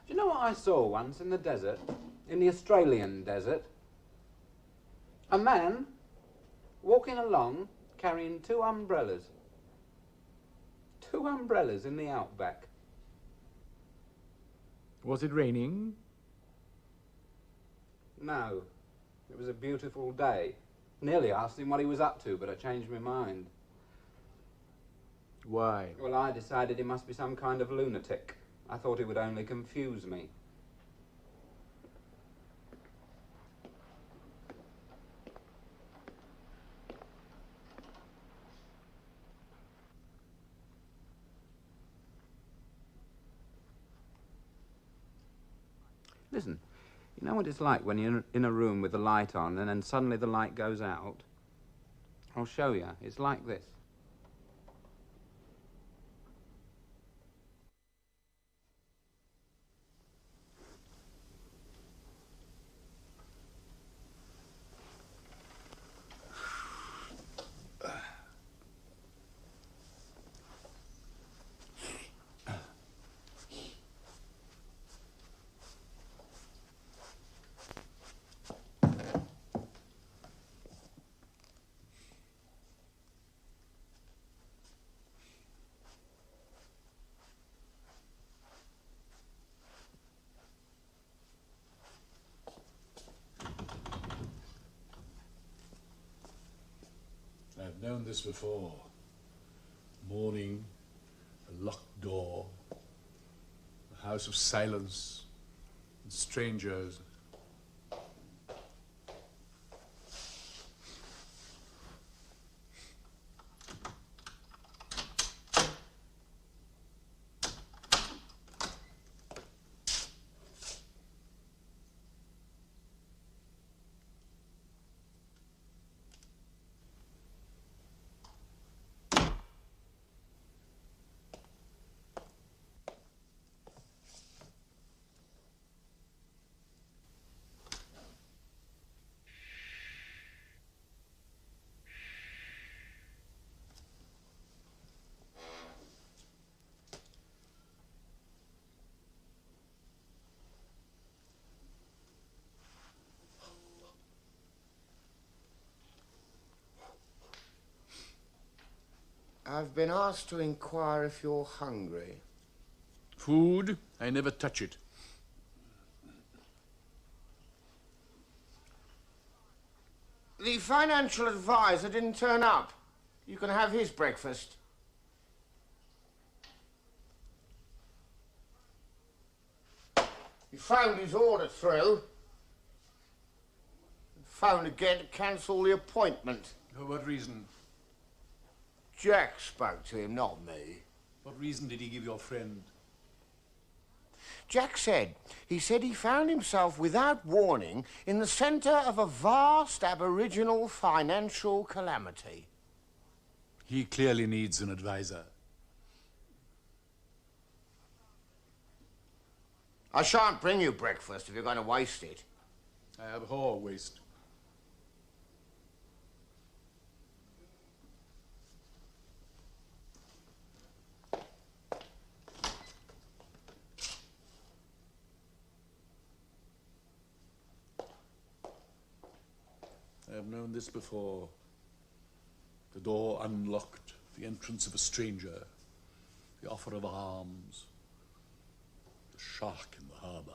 C: Do you know what I saw once in the desert? In the Australian desert? A man walking along carrying 2 umbrellas. 2 umbrellas in the outback.
B: Was it raining?
C: No. It was a beautiful day. Nearly asked him what he was up to, but I changed my mind.
B: Why?
C: Well, I decided he must be some kind of lunatic. I thought he would only confuse me. Listen, you know what it's like when you're in a room with the light on and then suddenly the light goes out? I'll show you. It's like this.
B: I've known this before. Morning, a locked door, a house of silence, and strangers.
D: I've been asked to inquire if you're hungry.
B: Food? I never touch it.
D: The financial advisor didn't turn up. You can have his breakfast. He phoned his order through. Phoned again to cancel the appointment.
B: For what reason?
D: Jack spoke to him, not me.
B: What reason did he give your friend?
D: Jack said he found himself without warning in the centre of a vast aboriginal financial calamity.
B: He clearly needs an advisor.
D: I shan't bring you breakfast if you're going to waste it.
B: I abhor waste. I have known this before. The door unlocked, the entrance of a stranger, the offer of arms, the shark in the harbour.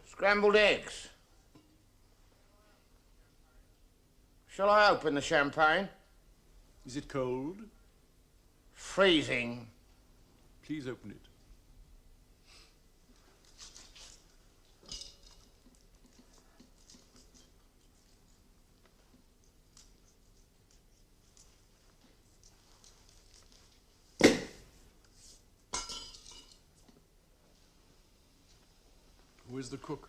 D: Scrambled eggs. Shall I open the champagne?
B: Is it cold?
D: Freezing.
B: Please open it. Who is the cook?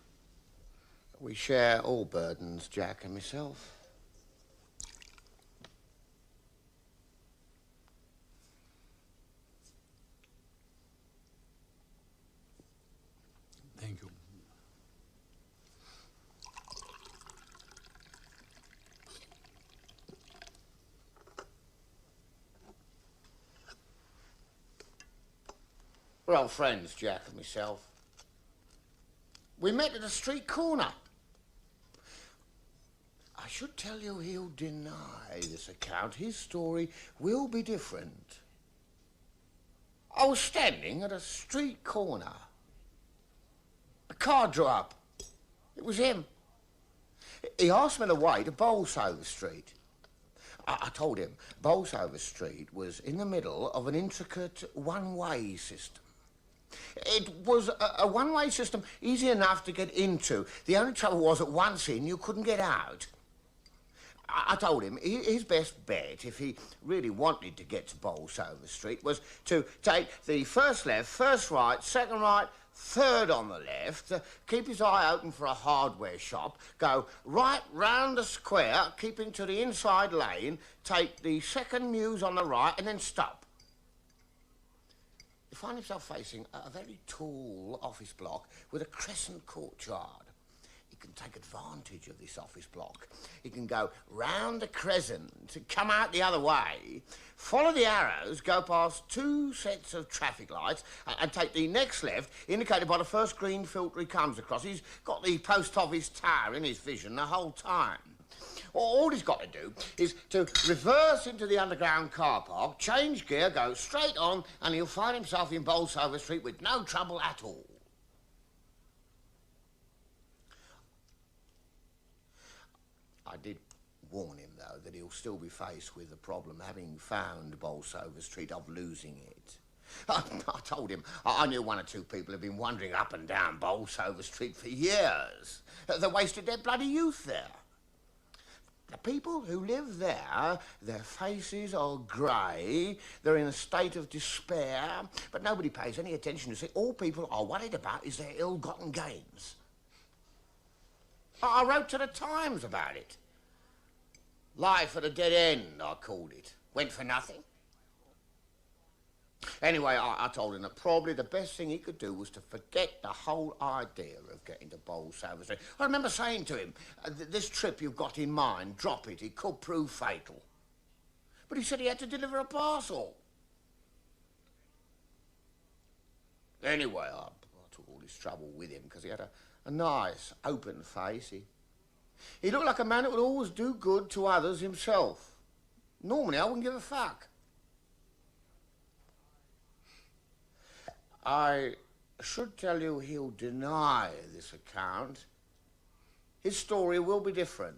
D: We share all burdens, Jack and myself.
B: Thank you.
D: We're old friends, Jack and myself. We met at a street corner. I should tell you he'll deny this account. His story will be different. I was standing at a street corner. A car drew up. It was him. He asked me the way to Bolsover Street. I told him Bolsover Street was in the middle of an intricate one-way system. It was a one-way system easy enough to get into. The only trouble was that once in, you couldn't get out. I told him his best bet, if he really wanted to get to Bolsover Street, was to take the first left, first right, second right, third on the left, keep his eye open for a hardware shop, go right round the square, keeping to the inside lane, take the second mews on the right, and then stop. You find himself facing a very tall office block with a crescent courtyard. He can take advantage of this office block. He can go round the crescent, come out the other way, follow the arrows, go past two sets of traffic lights, and take the next left, indicated by the first green filter he comes across. He's got the post office tower in his vision the whole time. All he's got to do is to reverse into the underground car park, change gear, go straight on, and he'll find himself in Bolsover Street with no trouble at all. I did warn him, though, that he'll still be faced with the problem, having found Bolsover Street, of losing it. I told him I knew one or two people who've been wandering up and down Bolsover Street for years. They wasted their bloody youth there. The people who live there, their faces are grey, they're in a state of despair, but nobody pays any attention to it. All people are worried about is their ill-gotten gains. I wrote to the Times about it. Life at a dead end, I called it. Went for nothing. Anyway, I told him that probably the best thing he could do was to forget the whole idea of getting to Bolsover. I remember saying to him, this trip you've got in mind, drop it. It could prove fatal. But he said he had to deliver a parcel. Anyway, I took all this trouble with him because he had a nice, open face. He looked like a man that would always do good to others himself. Normally, I wouldn't give a fuck. I should tell you he'll deny this account. His story will be different.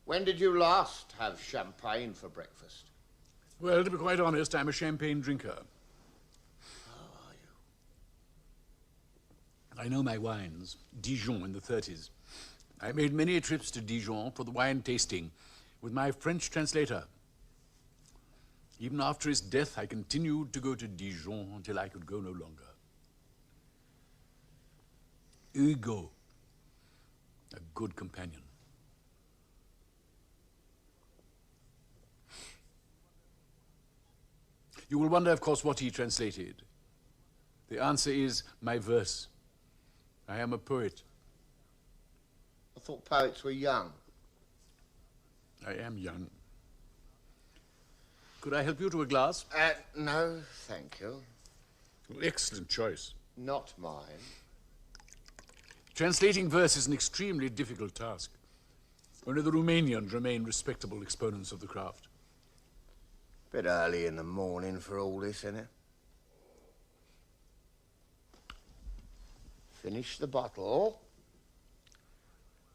D: When did you last have champagne for breakfast?
B: Well, to be quite honest, I'm a champagne drinker.
D: How are you?
B: I know my wines. Dijon in the 30s. I made many trips to Dijon for the wine tasting with my French translator. Even after his death, I continued to go to Dijon until I could go no longer. Hugo, a good companion. You will wonder, of course, what he translated. The answer is my verse. I am a poet.
D: I thought poets were young.
B: I am young. Could I help you to a glass?
D: No, thank you.
B: Excellent choice.
D: Not mine.
B: Translating verse is an extremely difficult task. Only the Romanians remain respectable exponents of the craft.
D: Bit early in the morning for all this, innit? Finish the bottle.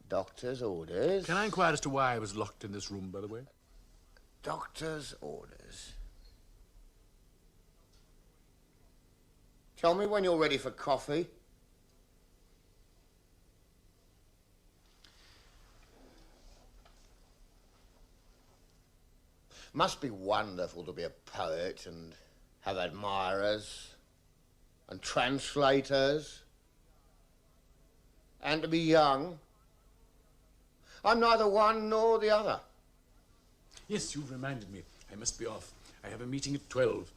D: Doctor's orders.
B: Can I inquire as to why I was locked in this room, by the way?
D: Doctor's orders. Tell me when you're ready for coffee. Must be wonderful to be a poet and have admirers and translators and to be young. I'm neither one nor the other.
B: Yes, you've reminded me. I must be off. I have a meeting at 12.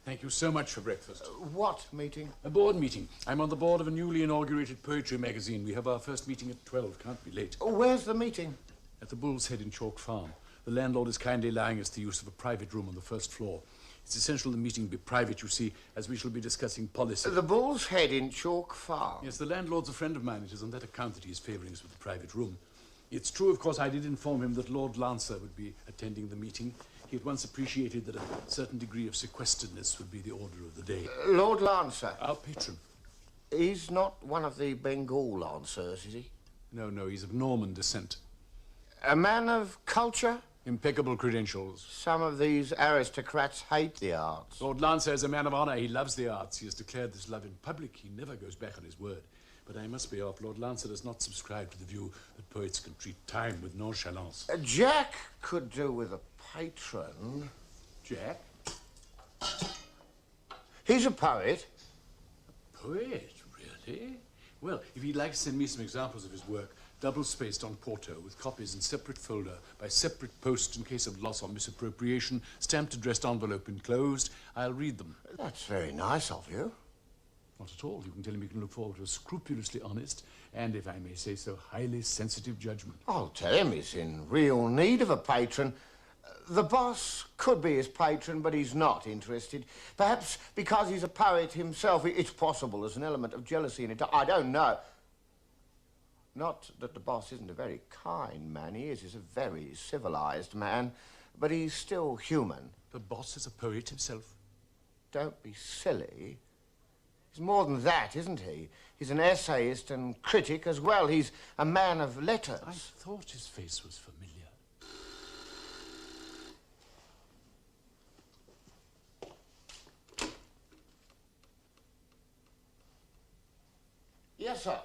B: Thank you so much for breakfast.
D: What meeting?
B: A board meeting. I'm on the board of a newly inaugurated poetry magazine. We have our first meeting at 12. Can't be late.
D: Where's the meeting?
B: At the Bull's Head in Chalk Farm. The landlord is kindly allowing us the use of a private room on the first floor. It's essential the meeting be private, you see, as we shall be discussing policy.
D: The Bull's Head in Chalk Farm?
B: Yes, the landlord's a friend of mine. It is on that account that he is favouring us with a private room. It's true, of course, I did inform him that Lord Lancer would be attending the meeting. He at once appreciated that a certain degree of sequesteredness would be the order of the day.
D: Lord Lancer?
B: Our patron.
D: He's not one of the Bengal Lancers, is he?
B: No, he's of Norman descent.
D: A man of culture?
B: Impeccable credentials.
D: Some of these aristocrats hate the arts.
B: Lord Lancer is a man of honour. He loves the arts. He has declared this love in public. He never goes back on his word. But I must be off. Lord Lancer does not subscribe to the view that poets can treat time with nonchalance.
D: Jack could do with a patron.
B: Jack?
D: He's a poet.
B: Poet, really? Well, if he'd like to send me some examples of his work, double-spaced on quarto, with copies in separate folder, by separate post in case of loss or misappropriation, stamped addressed envelope enclosed, I'll read them.
D: That's very nice of you.
B: Not at all. You can tell him he can look forward to a scrupulously honest and, if I may say so, highly sensitive judgment.
D: I'll tell him he's in real need of a patron. The boss could be his patron, but he's not interested. Perhaps because he's a poet himself, it's possible there's an element of jealousy in it. I don't know. Not that the boss isn't a very kind man. He is. He's a very civilized man, but he's still human.
B: The boss is a poet himself.
D: Don't be silly. He's more than that, isn't he? He's an essayist and critic as well. He's a man of letters.
B: I thought his face was familiar.
D: Yes, sir.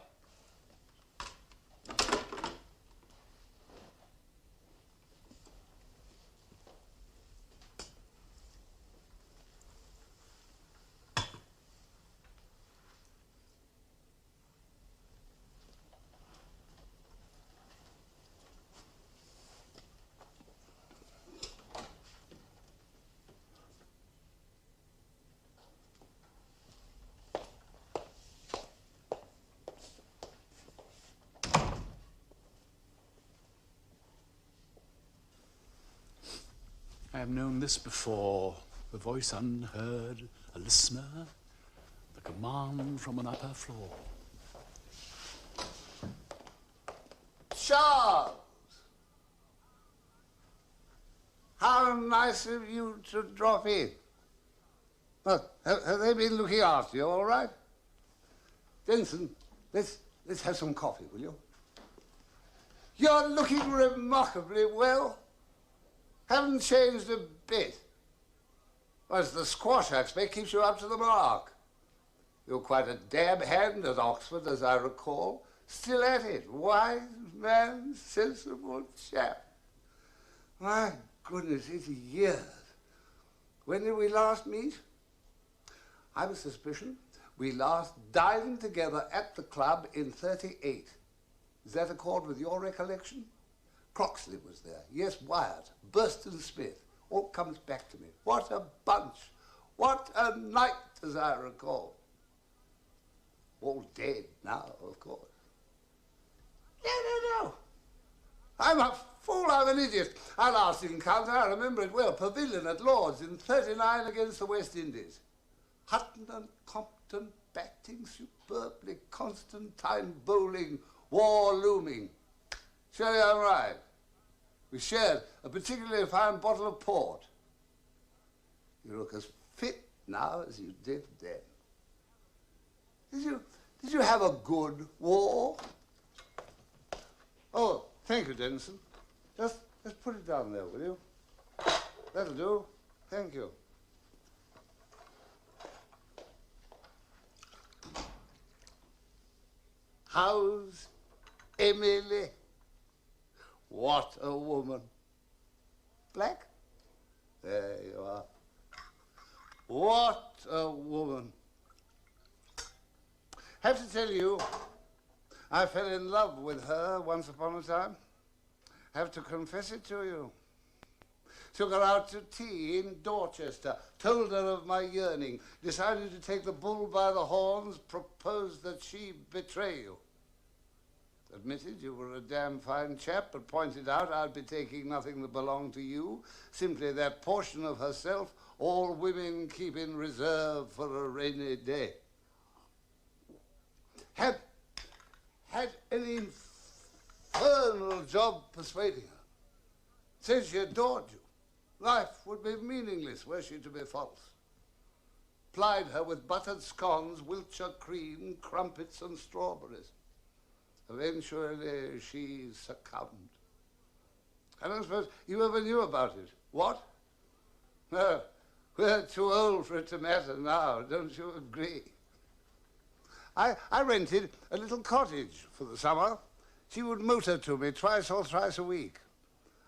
B: have known this before. The voice unheard, a listener, the command from an upper floor.
A: Charles! How nice of you to drop in. Well, have they been looking after you all right? Denson, let's have some coffee, will you? You're looking remarkably well. Haven't changed a bit. Well, it's the squash, I expect, keeps you up to the mark. You're quite a dab hand at Oxford, as I recall. Still at it. Wise man, sensible chap. My goodness, it's years. When did we last meet? I have a suspicion we last dined together at the club in '38. Does that accord with your recollection? Croxley was there. Yes, Wyatt. Burston Smith. All comes back to me. What a bunch. What a night, as I recall. All dead now, of course. No. I'm a fool, I'm an idiot. Our last encounter, I remember it well, Pavilion at Lord's in '39 against the West Indies. Hutton and Compton batting superbly, Constantine bowling, war looming. Surely I'm right. We shared a particularly fine bottle of port. You look as fit now as you did then. Did you have a good war? Oh, thank you, Denison. Just put it down there, will you? That'll do. Thank you. How's Emily? What a woman. Black? There you are. What a woman. Have to tell you, I fell in love with her once upon a time. Have to confess it to you. Took her out to tea in Dorchester, told her of my yearning, decided to take the bull by the horns, proposed that she betray you. Admitted you were a damn fine chap, but pointed out I'd be taking nothing that belonged to you, simply that portion of herself all women keep in reserve for a rainy day. Had an infernal job persuading her. Said she adored you. Life would be meaningless were she to be false. Plied her with buttered scones, Wiltshire cream, crumpets and strawberries. Eventually, she succumbed. I don't suppose you ever knew about it. What? No, we're too old for it to matter now, don't you agree? I rented a little cottage for the summer. She would motor to me twice or thrice a week.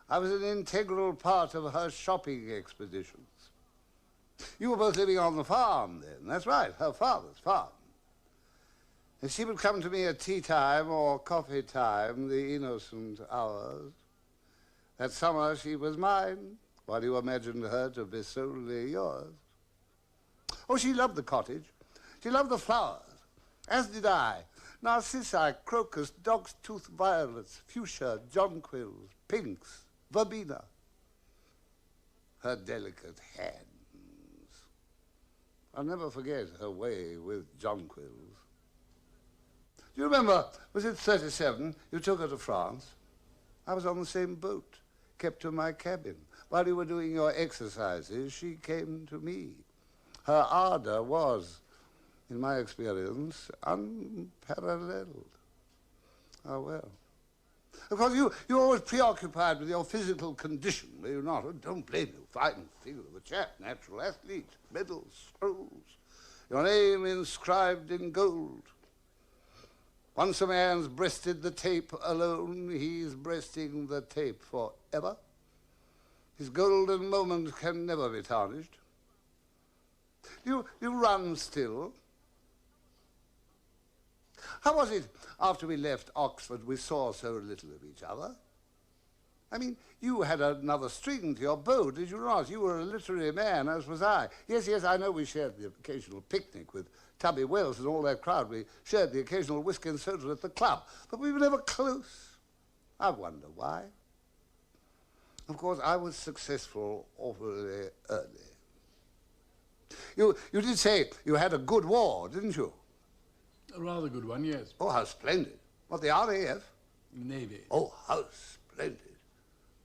A: I was an integral part of her shopping expeditions. You were both living on the farm then. That's right, her father's farm. And she would come to me at tea time or coffee time, the innocent hours. That summer she was mine, while you imagined her to be solely yours. Oh, she loved the cottage. She loved the flowers, as did I. Narcissi, crocus, dog's tooth violets, fuchsia, jonquils, pinks, verbena. Her delicate hands. I'll never forget her way with jonquils. Do you remember, was it '37, you took her to France? I was on the same boat, kept to my cabin. While you were doing your exercises, she came to me. Her ardor was, in my experience, unparalleled. Oh, well. Of course, you're always preoccupied with your physical condition, were you not? Oh, don't blame you. Fine figure of a chap, natural athlete, medals, scrolls. Your name inscribed in gold. Once a man's breasted the tape alone, he's breasting the tape forever. His golden moment can never be tarnished. You run still. How was it after we left Oxford we saw so little of each other? I mean, you had another string to your bow, did you not? You were a literary man, as was I. Yes, I know we shared the occasional picnic with Tubby Wells and all that crowd. We shared the occasional whiskey and soda at the club, but we were never close. I wonder why. Of course, I was successful awfully early. You did say you had a good war, didn't you?
B: A rather good one, yes.
A: Oh, how splendid. What, the RAF?
B: Navy.
A: Oh, how splendid.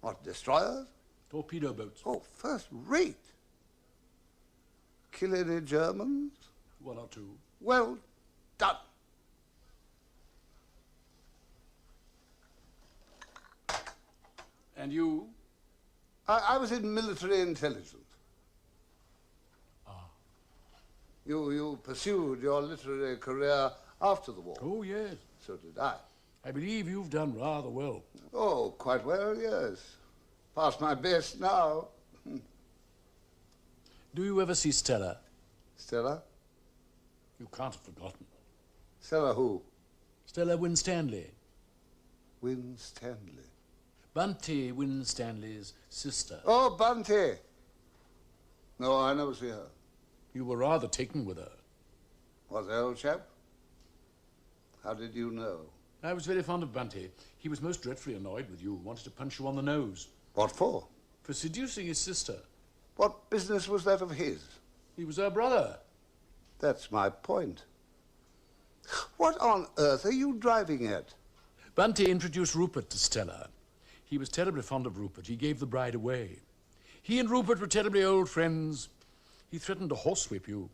A: What, destroyers?
B: Torpedo boats.
A: Oh, first rate. Kill any Germans?
B: One or two.
A: Well done.
B: And you?
A: I was in military intelligence.
B: Ah.
A: You pursued your literary career after the war.
B: Oh, yes.
A: So did I.
B: I believe you've done rather well.
A: Oh, quite well, yes. Past my best now.
B: Do you ever see Stella?
A: Stella?
B: You can't have forgotten.
A: Stella who?
B: Stella Winstanley.
A: Winstanley.
B: Bunty Winstanley's sister.
A: Oh, Bunty. No, I never see her.
B: You were rather taken with her.
A: Was the old chap? How did you know?
B: I was very fond of Bunty. He was most dreadfully annoyed with you, wanted to punch you on the nose.
A: What for?
B: For seducing his sister.
A: What business was that of his?
B: He was her brother.
A: That's my point. What on earth are you driving at?
B: Bunty introduced Rupert to Stella. He was terribly fond of Rupert. He gave the bride away. He and Rupert were terribly old friends. He threatened to horsewhip you.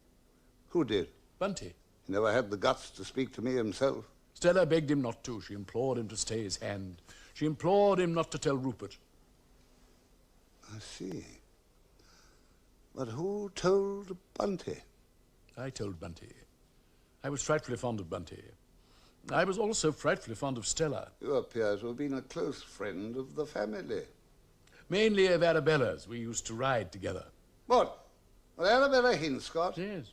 A: Who did?
B: Bunty.
A: He never had the guts to speak to me himself.
B: Stella begged him not to. She implored him to stay his hand. She implored him not to tell Rupert.
A: I see. But who told Bunty?
B: I told Bunty. I was frightfully fond of Bunty. I was also frightfully fond of Stella.
A: You appear to have been a close friend of the family.
B: Mainly of Arabella's. We used to ride together.
A: What? Well, Arabella Hinscott?
B: Yes.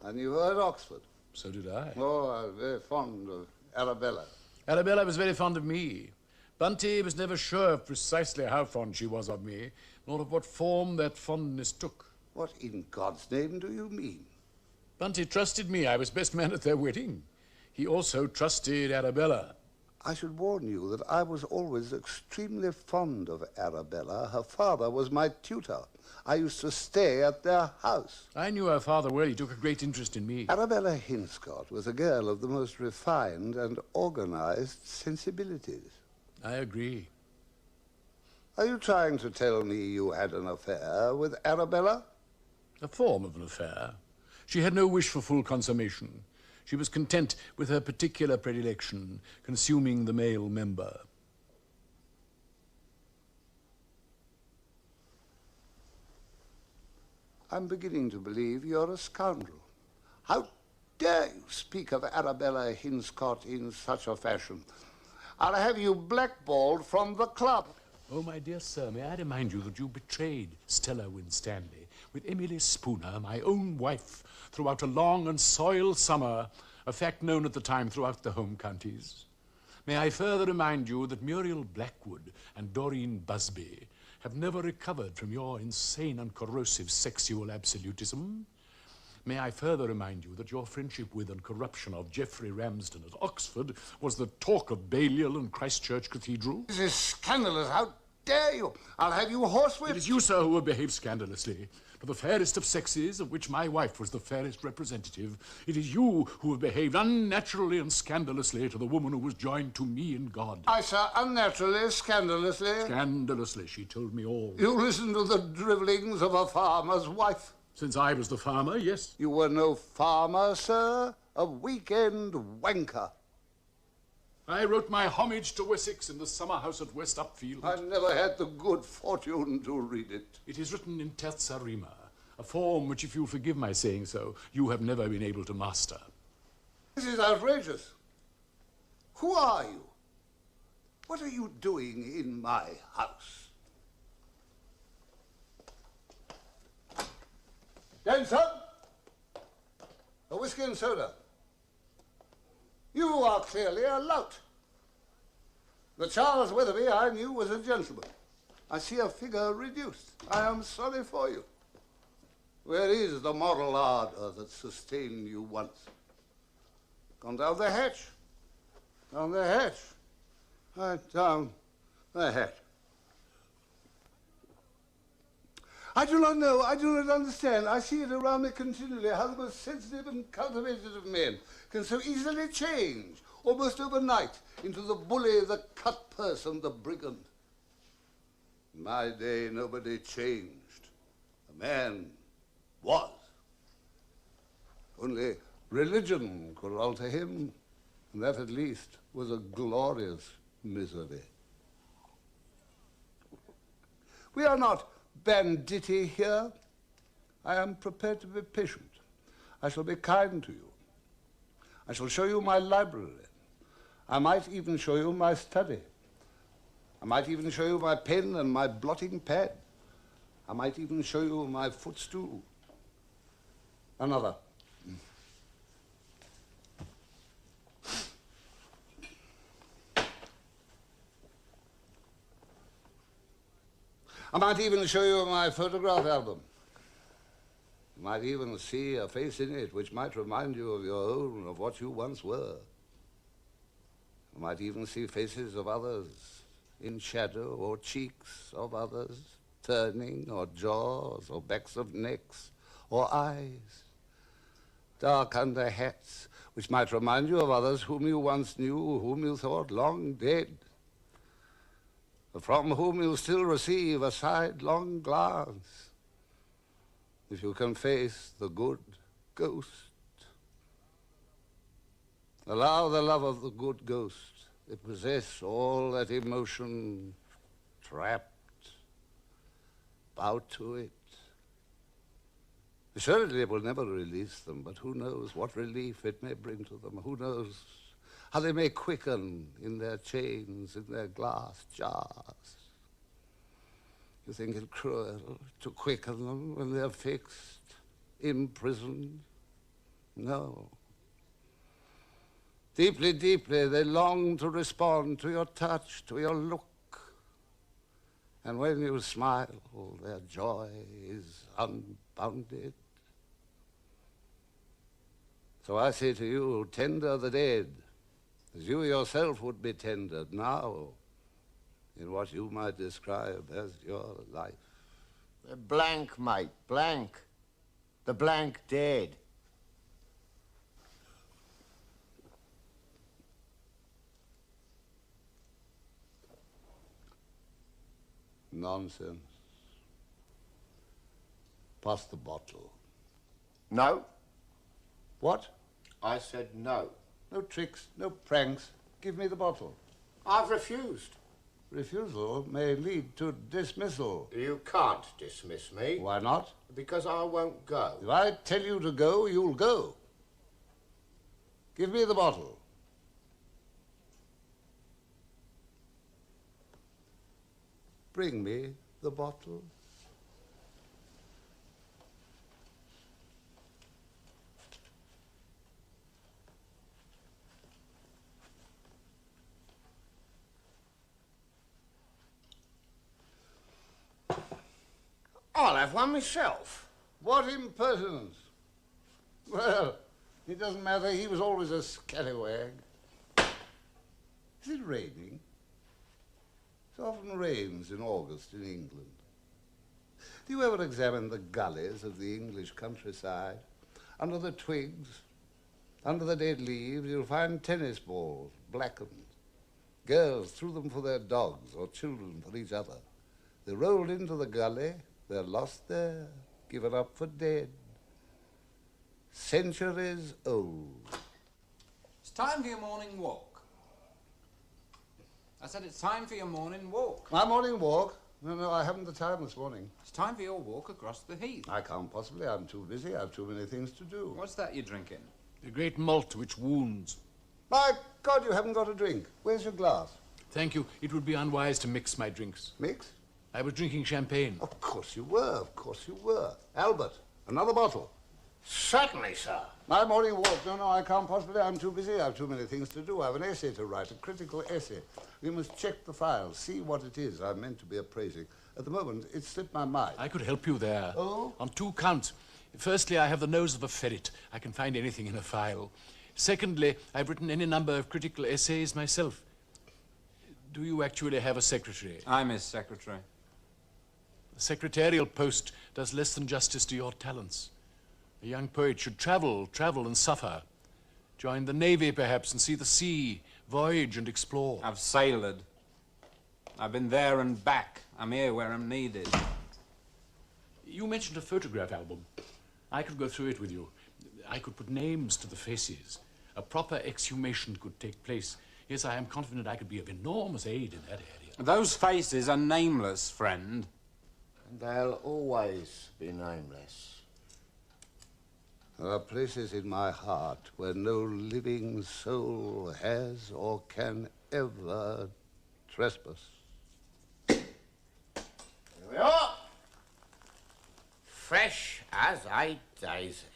A: I knew her at Oxford.
B: So did I.
A: Oh, I was very fond of Arabella.
B: Arabella was very fond of me. Bunty was never sure of precisely how fond she was of me, nor of what form that fondness took.
A: What in God's name do you mean?
B: Bunty trusted me. I was best man at their wedding. He also trusted Arabella.
A: I should warn you that I was always extremely fond of Arabella. Her father was my tutor. I used to stay at their house.
B: I knew her father well. He took a great interest in me.
A: Arabella Hinscott was a girl of the most refined and organized sensibilities.
B: I agree.
A: Are you trying to tell me you had an affair with Arabella?
B: A form of an affair. She had no wish for full consummation. She was content with her particular predilection, consuming the male member.
A: I'm beginning to believe you're a scoundrel. How dare you speak of Arabella Hinscott in such a fashion? I'll have you blackballed from the club.
B: Oh, my dear sir, may I remind you that you betrayed Stella Winstanley with Emily Spooner, my own wife, throughout a long and soiled summer, a fact known at the time throughout the home counties. May I further remind you that Muriel Blackwood and Doreen Busby have never recovered from your insane and corrosive sexual absolutism. May I further remind you that your friendship with and corruption of Geoffrey Ramsden at Oxford was the talk of Balliol and Christchurch Cathedral?
A: This is scandalous. How dare you? I'll have you horsewhipped.
B: It is you, sir, who have behaved scandalously. To the fairest of sexes, of which my wife was the fairest representative, it is you who have behaved unnaturally and scandalously to the woman who was joined to me in God.
A: I, sir, unnaturally, scandalously.
B: Scandalously, she told me all.
A: You listened to the dribblings of a farmer's wife.
B: Since I was the farmer, yes.
A: You were no farmer, sir. A weekend wanker.
B: I wrote my homage to Wessex in the summer house at West Upfield.
A: I never had the good fortune to read it.
B: It is written in terza rima, a form which, if you forgive my saying so, you have never been able to master.
A: This is outrageous. Who are you? What are you doing in my house? Jensen! A whiskey and soda. You are clearly a lout. The Charles Weatherby I knew was a gentleman. I see a figure reduced. I am sorry for you. Where is the moral ardor that sustained you once? Gone down the hatch. Down the hatch. Right down the hatch. I do not know. I do not understand. I see it around me continually, how the most sensitive and cultivated of men can so easily change, almost overnight, into the bully, the cut-purse, and the brigand. In my day, nobody changed. A man was. Only religion could alter him, and that at least was a glorious misery. We are not banditti here. I am prepared to be patient. I shall be kind to you. I shall show you my library. I might even show you my study. I might even show you my pen and my blotting pad. I might even show you my footstool. Another. I might even show you my photograph album. You might even see a face in it which might remind you of your own, of what you once were. You might even see faces of others in shadow, or cheeks of others turning, or jaws, or backs of necks, or eyes, dark under hats, which might remind you of others whom you once knew, whom you thought long dead, from whom you still receive a sidelong glance, if you can face the good ghost. Allow the love of the good ghost to possess all that emotion trapped. Bow to it. Assuredly it will never release them, but who knows what relief it may bring to them. Who knows how they may quicken in their chains, in their glass jars. You think it cruel to quicken them when they're fixed, imprisoned? No. Deeply, deeply, they long to respond to your touch, to your look. And when you smile, their joy is unbounded. So I say to you, tender the dead, as you yourself would be tendered now in what you might describe as your life.
D: They're blank, mate, blank. The blank dead.
A: Nonsense. Pass the bottle.
D: No.
A: What?
D: I said no.
A: No tricks, no pranks. Give me the bottle.
D: I've refused.
A: Refusal may lead to dismissal.
D: You can't dismiss me.
A: Why not?
D: Because I won't go.
A: If I tell you to go, you'll go. Give me the bottle. Bring me the bottle.
D: I'll have one myself.
A: What impertinence. Well, it doesn't matter. He was always a scallywag. Is it raining? It often rains in August in England. Do you ever examine the gullies of the English countryside? Under the twigs, under the dead leaves, you'll find tennis balls, blackened. Girls threw them for their dogs or children for each other. They rolled into the gully. They're lost there, given up for dead. Centuries old.
C: It's time for your morning walk. I said it's time for your morning walk.
A: My morning walk? No, I haven't the time this morning.
C: It's time for your walk across the heath.
A: I can't possibly. I'm too busy. I have too many things to do.
C: What's that you're drinking?
B: The great malt which wounds.
A: My God, you haven't got a drink. Where's your glass?
B: Thank you. It would be unwise to mix my drinks.
A: Mix?
B: I was drinking champagne.
A: Of course you were. Of course you were. Albert, another bottle.
D: Certainly, sir.
A: My morning walk. No, I can't possibly. I'm too busy. I have too many things to do. I have an essay to write, a critical essay. We must check the files, see what it is I'm meant to be appraising. At the moment, it slipped my mind.
B: I could help you there.
A: Oh?
B: On 2 counts. Firstly, I have the nose of a ferret. I can find anything in a file. Secondly, I've written any number of critical essays myself. Do you actually have a secretary?
C: I'm his secretary.
B: The secretarial post does less than justice to your talents. A young poet should travel and suffer. Join the navy, perhaps, and see the sea, voyage and explore.
C: I've sailed. I've been there and back. I'm here where I'm needed.
B: You mentioned a photograph album. I could go through it with you. I could put names to the faces. A proper exhumation could take place. Yes, I am confident I could be of enormous aid in that area.
C: Those faces are nameless, friend.
D: And they'll always be nameless.
A: There are places in my heart where no living soul has or can ever trespass.
D: Here we are. Fresh as a daisy.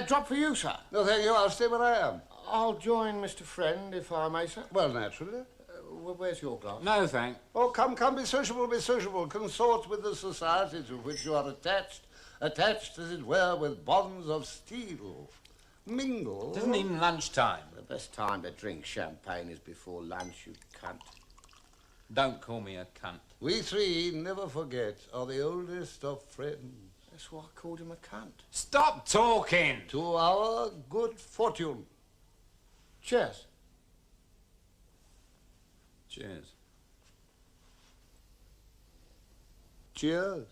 D: Drop for you, sir.
A: No, thank you. I'll stay where I am.
D: I'll join Mr. Friend, if I may, sir.
A: Well, naturally.
D: Where's your glass?
C: No, thank.
A: Oh, come, be sociable, be sociable. Consort with the society to which you are attached, as it were, with bonds of steel. Mingle.
C: It isn't even lunchtime.
D: The best time to drink champagne is before lunch, you cunt.
C: Don't call me a cunt.
A: We three, never forget, are the oldest of friends.
D: That's why I called him a cunt.
C: Stop talking!
A: To our good fortune.
D: Cheers.
C: Cheers.
A: Cheers.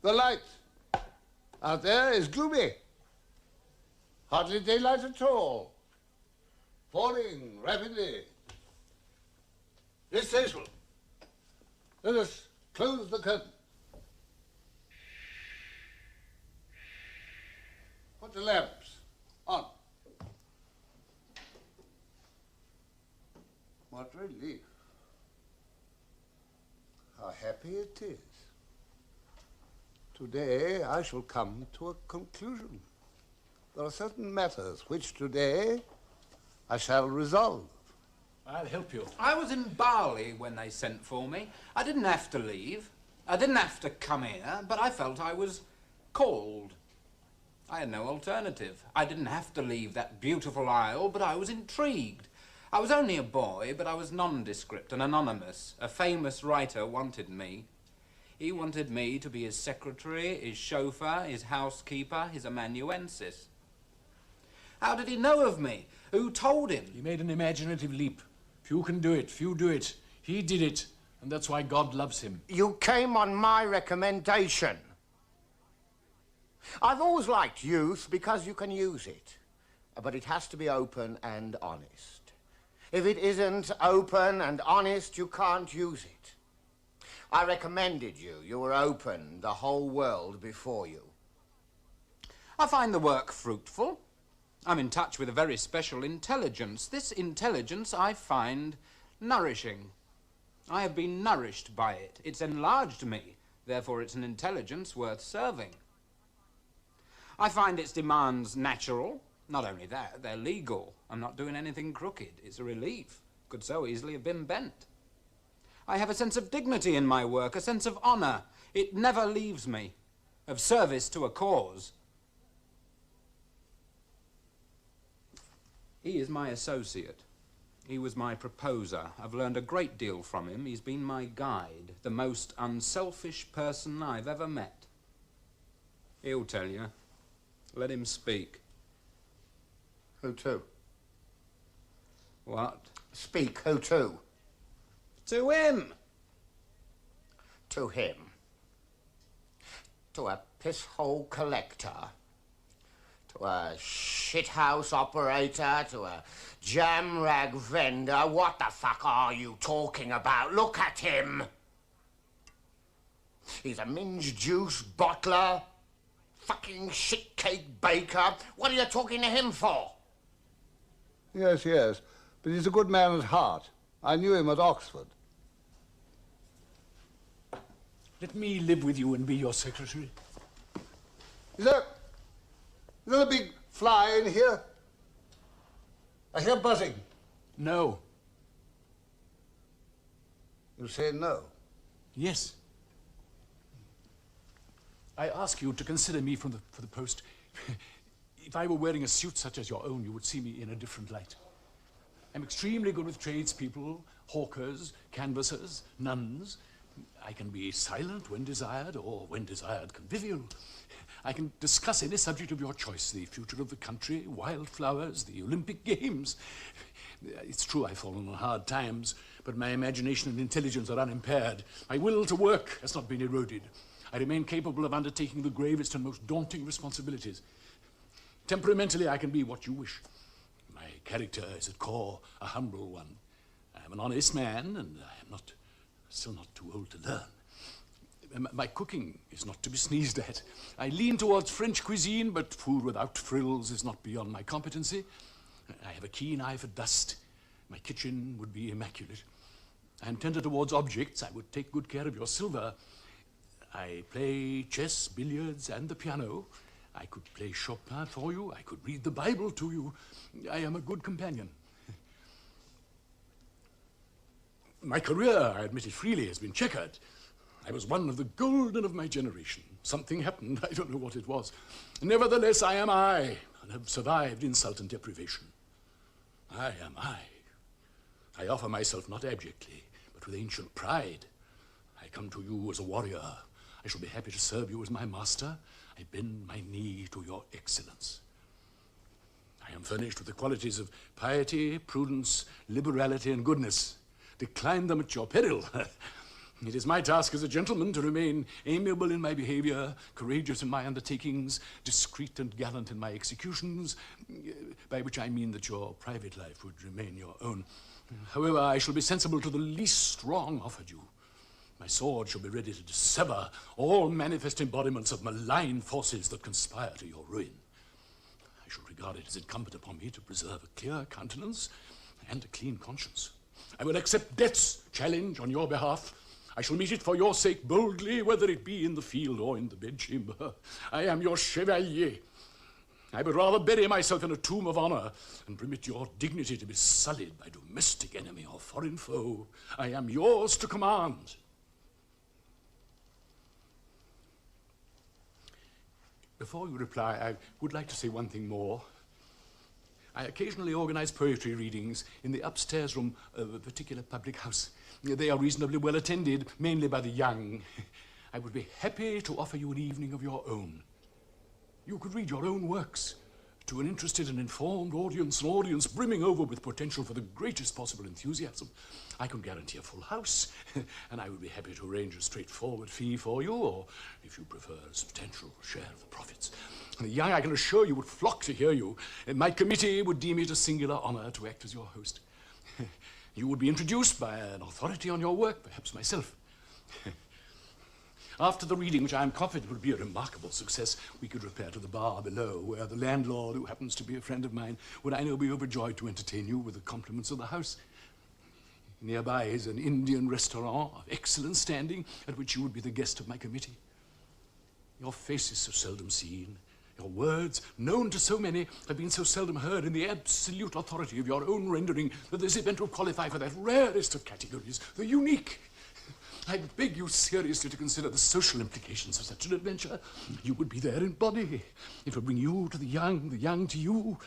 A: The light out there is gloomy. Hardly daylight at all. Falling rapidly. Distasteful. Let us close the curtain. Put the lamps on. What relief. How happy it is. Today I shall come to a conclusion. There are certain matters which today I shall resolve.
B: I'll help you.
C: I was in Bali when they sent for me. I didn't have to leave. I didn't have to come here, but I felt I was called. I had no alternative. I didn't have to leave that beautiful isle, but I was intrigued. I was only a boy, but I was nondescript and anonymous. A famous writer wanted me. He wanted me to be his secretary, his chauffeur, his housekeeper, his amanuensis. How did he know of me? Who told him?
B: He made an imaginative leap. Few can do it, few do it. He did it, and that's why God loves him.
D: You came on my recommendation. I've always liked youth because you can use it. But it has to be open and honest. If it isn't open and honest, you can't use it. I recommended you. You were open, the whole world before you.
C: I find the work fruitful. I'm in touch with a very special intelligence. This intelligence I find nourishing. I have been nourished by it. It's enlarged me. Therefore, it's an intelligence worth serving. I find its demands natural. Not only that, they're legal. I'm not doing anything crooked. It's a relief. Could so easily have been bent. I have a sense of dignity in my work, a sense of honor. It never leaves me. Of service to a cause. He is my associate. He was my proposer. I've learned a great deal from him. He's been my guide, the most unselfish person I've ever met. He'll tell you. Let him speak.
D: Who to?
C: What?
D: Speak, who to?
C: To him.
D: To him. To a piss-hole collector. To a shithouse operator, to a jam rag vendor. What the fuck are you talking about? Look at him. He's a minge juice bottler, fucking shit cake baker. What are you talking to him for?
A: Yes, yes, but he's a good man at heart. I knew him at Oxford.
B: Let me live with you and be your secretary.
A: Is there a big fly in here? I hear buzzing.
B: No.
A: You say no?
B: Yes. I ask you to consider me for the post. If I were wearing a suit such as your own, you would see me in a different light. I'm extremely good with tradespeople, hawkers, canvassers, nuns. I can be silent when desired, or when desired, convivial. I can discuss any subject of your choice, the future of the country, wildflowers, the Olympic Games. It's true I've fallen on hard times, but my imagination and intelligence are unimpaired. My will to work has not been eroded. I remain capable of undertaking the gravest and most daunting responsibilities. Temperamentally, I can be what you wish. My character is at core a humble one. I am an honest man, and I am still not too old to learn. My cooking is not to be sneezed at. I lean towards French cuisine, but food without frills is not beyond my competency. I have a keen eye for dust. My kitchen would be immaculate. I am tender towards objects. I would take good care of your silver. I play chess, billiards, and the piano. I could play Chopin for you. I could read the Bible to you. I am a good companion. My career, I admit it freely, has been checkered. I was one of the golden of my generation. Something happened, I don't know what it was. Nevertheless, I am I, and have survived insult and deprivation. I am I. I offer myself not abjectly, but with ancient pride. I come to you as a warrior. I shall be happy to serve you as my master. I bend my knee to your excellence. I am furnished with the qualities of piety, prudence, liberality, and goodness. Decline them at your peril. It is my task as a gentleman to remain amiable in my behavior, courageous in my undertakings, discreet and gallant in my executions, by which I mean that your private life would remain your own. However, I shall be sensible to the least wrong offered you. My sword shall be ready to dissever all manifest embodiments of malign forces that conspire to your ruin. I shall regard it as incumbent upon me to preserve a clear countenance and a clean conscience. I will accept death's challenge on your behalf. I shall meet it for your sake boldly, whether it be in the field or in the bedchamber. I am your chevalier. I would rather bury myself in a tomb of honor and permit your dignity to be sullied by domestic enemy or foreign foe. I am yours to command. Before you reply, I would like to say one thing more. I occasionally organize poetry readings in the upstairs room of a particular public house. They are reasonably well attended, mainly by the young. I would be happy to offer you an evening of your own. You could read your own works to an interested and informed audience, an audience brimming over with potential for the greatest possible enthusiasm. I can guarantee a full house, and I would be happy to arrange a straightforward fee for you, or, if you prefer, a substantial share of the profits. And the young, I can assure you, would flock to hear you, and my committee would deem it a singular honor to act as your host. You would be introduced by an authority on your work, perhaps myself. After the reading, which I am confident would be a remarkable success, we could repair to the bar below, where the landlord, who happens to be a friend of mine, would I know be overjoyed to entertain you with the compliments of the house. Nearby is an Indian restaurant of excellent standing, at which you would be the guest of my committee. Your face is so seldom seen. Your words, known to so many, have been so seldom heard in the absolute authority of your own rendering that this event will qualify for that rarest of categories, the unique. I beg you seriously to consider the social implications of such an adventure. You would be there in body. It would bring you to the young to you.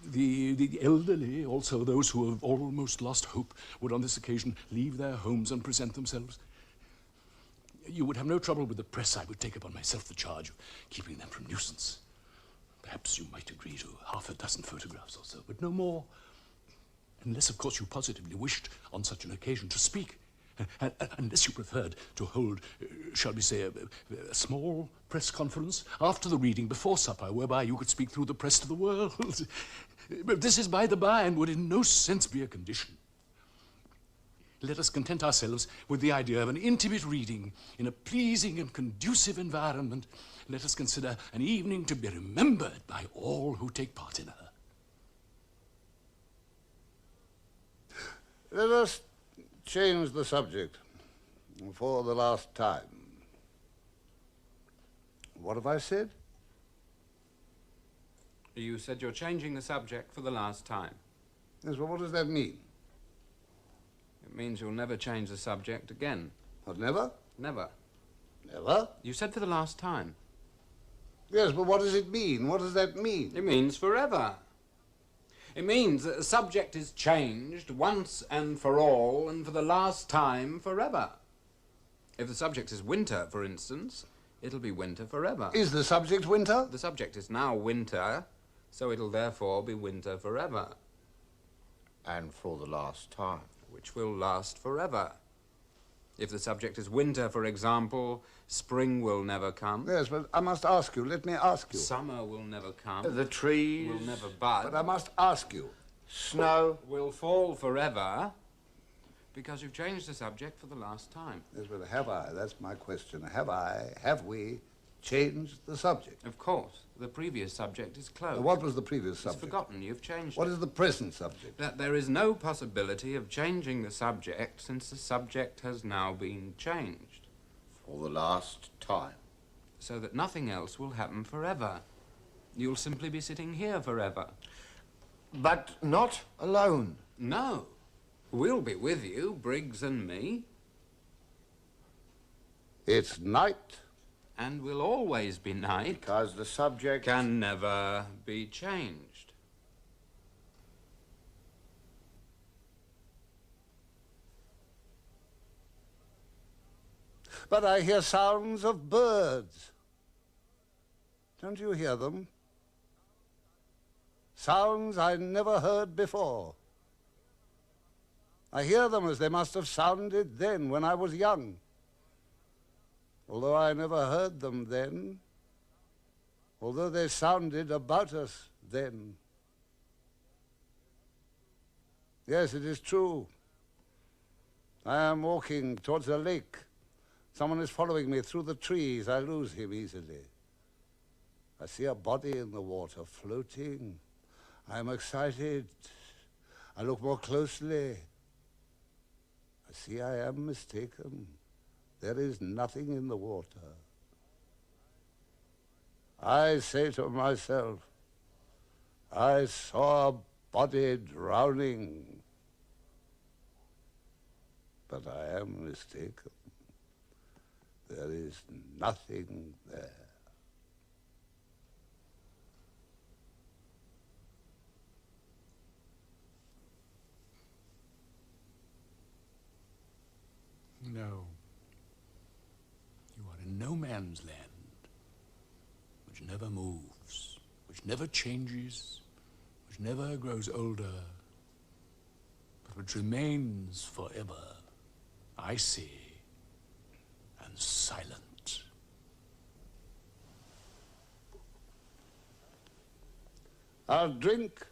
B: The elderly, also those who have almost lost hope, would on this occasion leave their homes and present themselves. You would have no trouble with the press. I would take upon myself the charge of keeping them from nuisance. Perhaps you might agree to half a dozen photographs or so, but no more. Unless, of course, you positively wished on such an occasion to speak. Unless you preferred to hold, shall we say, a small press conference after the reading before supper, whereby you could speak through the press to the world. But this is by the by and would in no sense be a condition. Let us content ourselves with the idea of an intimate reading in a pleasing and conducive environment. Let us consider an evening to be remembered by all who take part in her.
A: Let us change the subject for the last time. What have I said?
C: You said you're changing the subject for the last time.
A: Yes, well, what does that mean?
C: It means you'll never change the subject again.
A: What, never?
C: Never.
A: Never?
C: You said for the last time.
A: Yes, but what does it mean? What does that mean?
C: It means forever. It means that the subject is changed once and for all and for the last time forever. If the subject is winter, for instance, it'll be winter forever.
A: Is the subject winter?
C: The subject is now winter, so it'll therefore be winter forever.
D: And for the last time.
C: Which will last forever. If the subject is winter, for example, spring will never come.
A: Yes, but I must ask you. Let me ask you.
C: Summer will never come.
D: The trees
C: will never bud.
A: But I must ask you.
D: Snow
C: will fall forever because you've changed the subject for the last time.
A: Yes, but have I? That's my question. Have we changed the subject?
C: Of course. The previous subject is closed.
A: What was the previous subject?
C: It's forgotten. You've changed
A: What
C: it.
A: is the present subject?
C: That there is no possibility of changing the subject since the subject has now been changed.
D: for the last time.
C: So that nothing else will happen forever. You'll simply be sitting here forever.
D: But not alone.
C: No. We'll be with you, Briggs and me.
A: It's night.
C: And will always be night.
D: Because the subject
C: Can never be changed.
A: But I hear sounds of birds. Don't you hear them? Sounds I never heard before. I hear them as they must have sounded then when I was young. Although I never heard them then, although they sounded about us then. Yes, it is true. I am walking towards a lake. Someone is following me through the trees. I lose him easily. I see a body in the water floating. I am excited. I look more closely. I see I am mistaken. There is nothing in the water. I say to myself, I saw a body drowning. But I am mistaken. There is nothing there.
B: No. You are in no man's land, which never moves, which never changes, which never grows older, but which remains forever, icy and silent.
A: I'll drink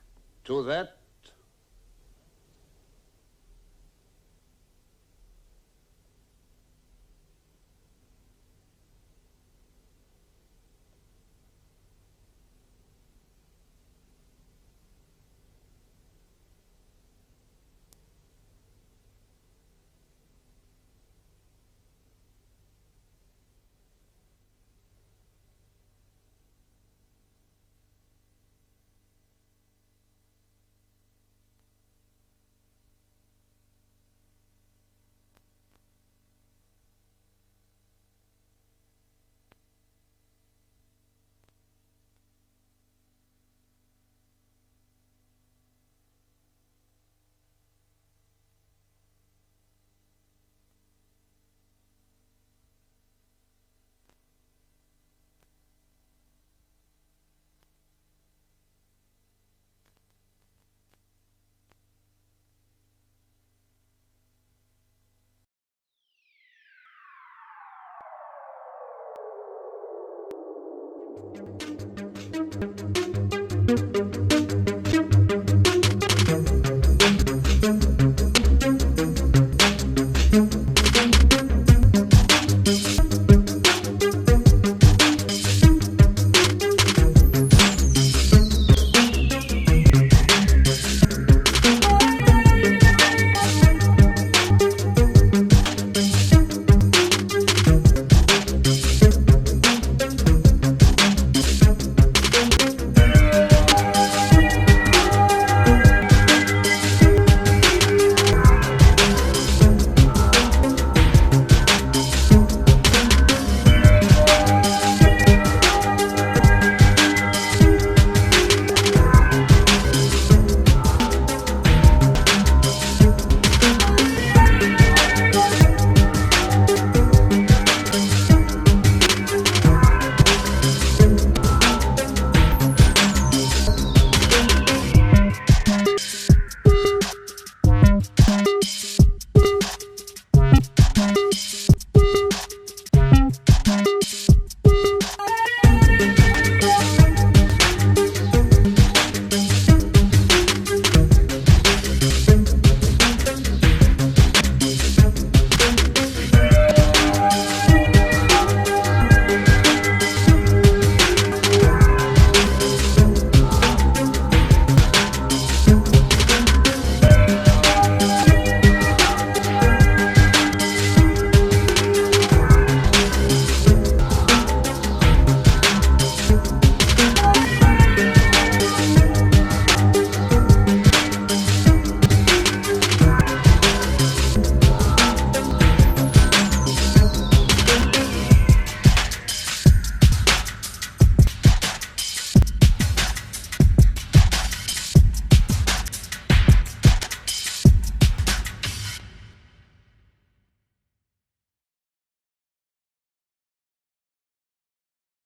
A: to that.
E: Thank you.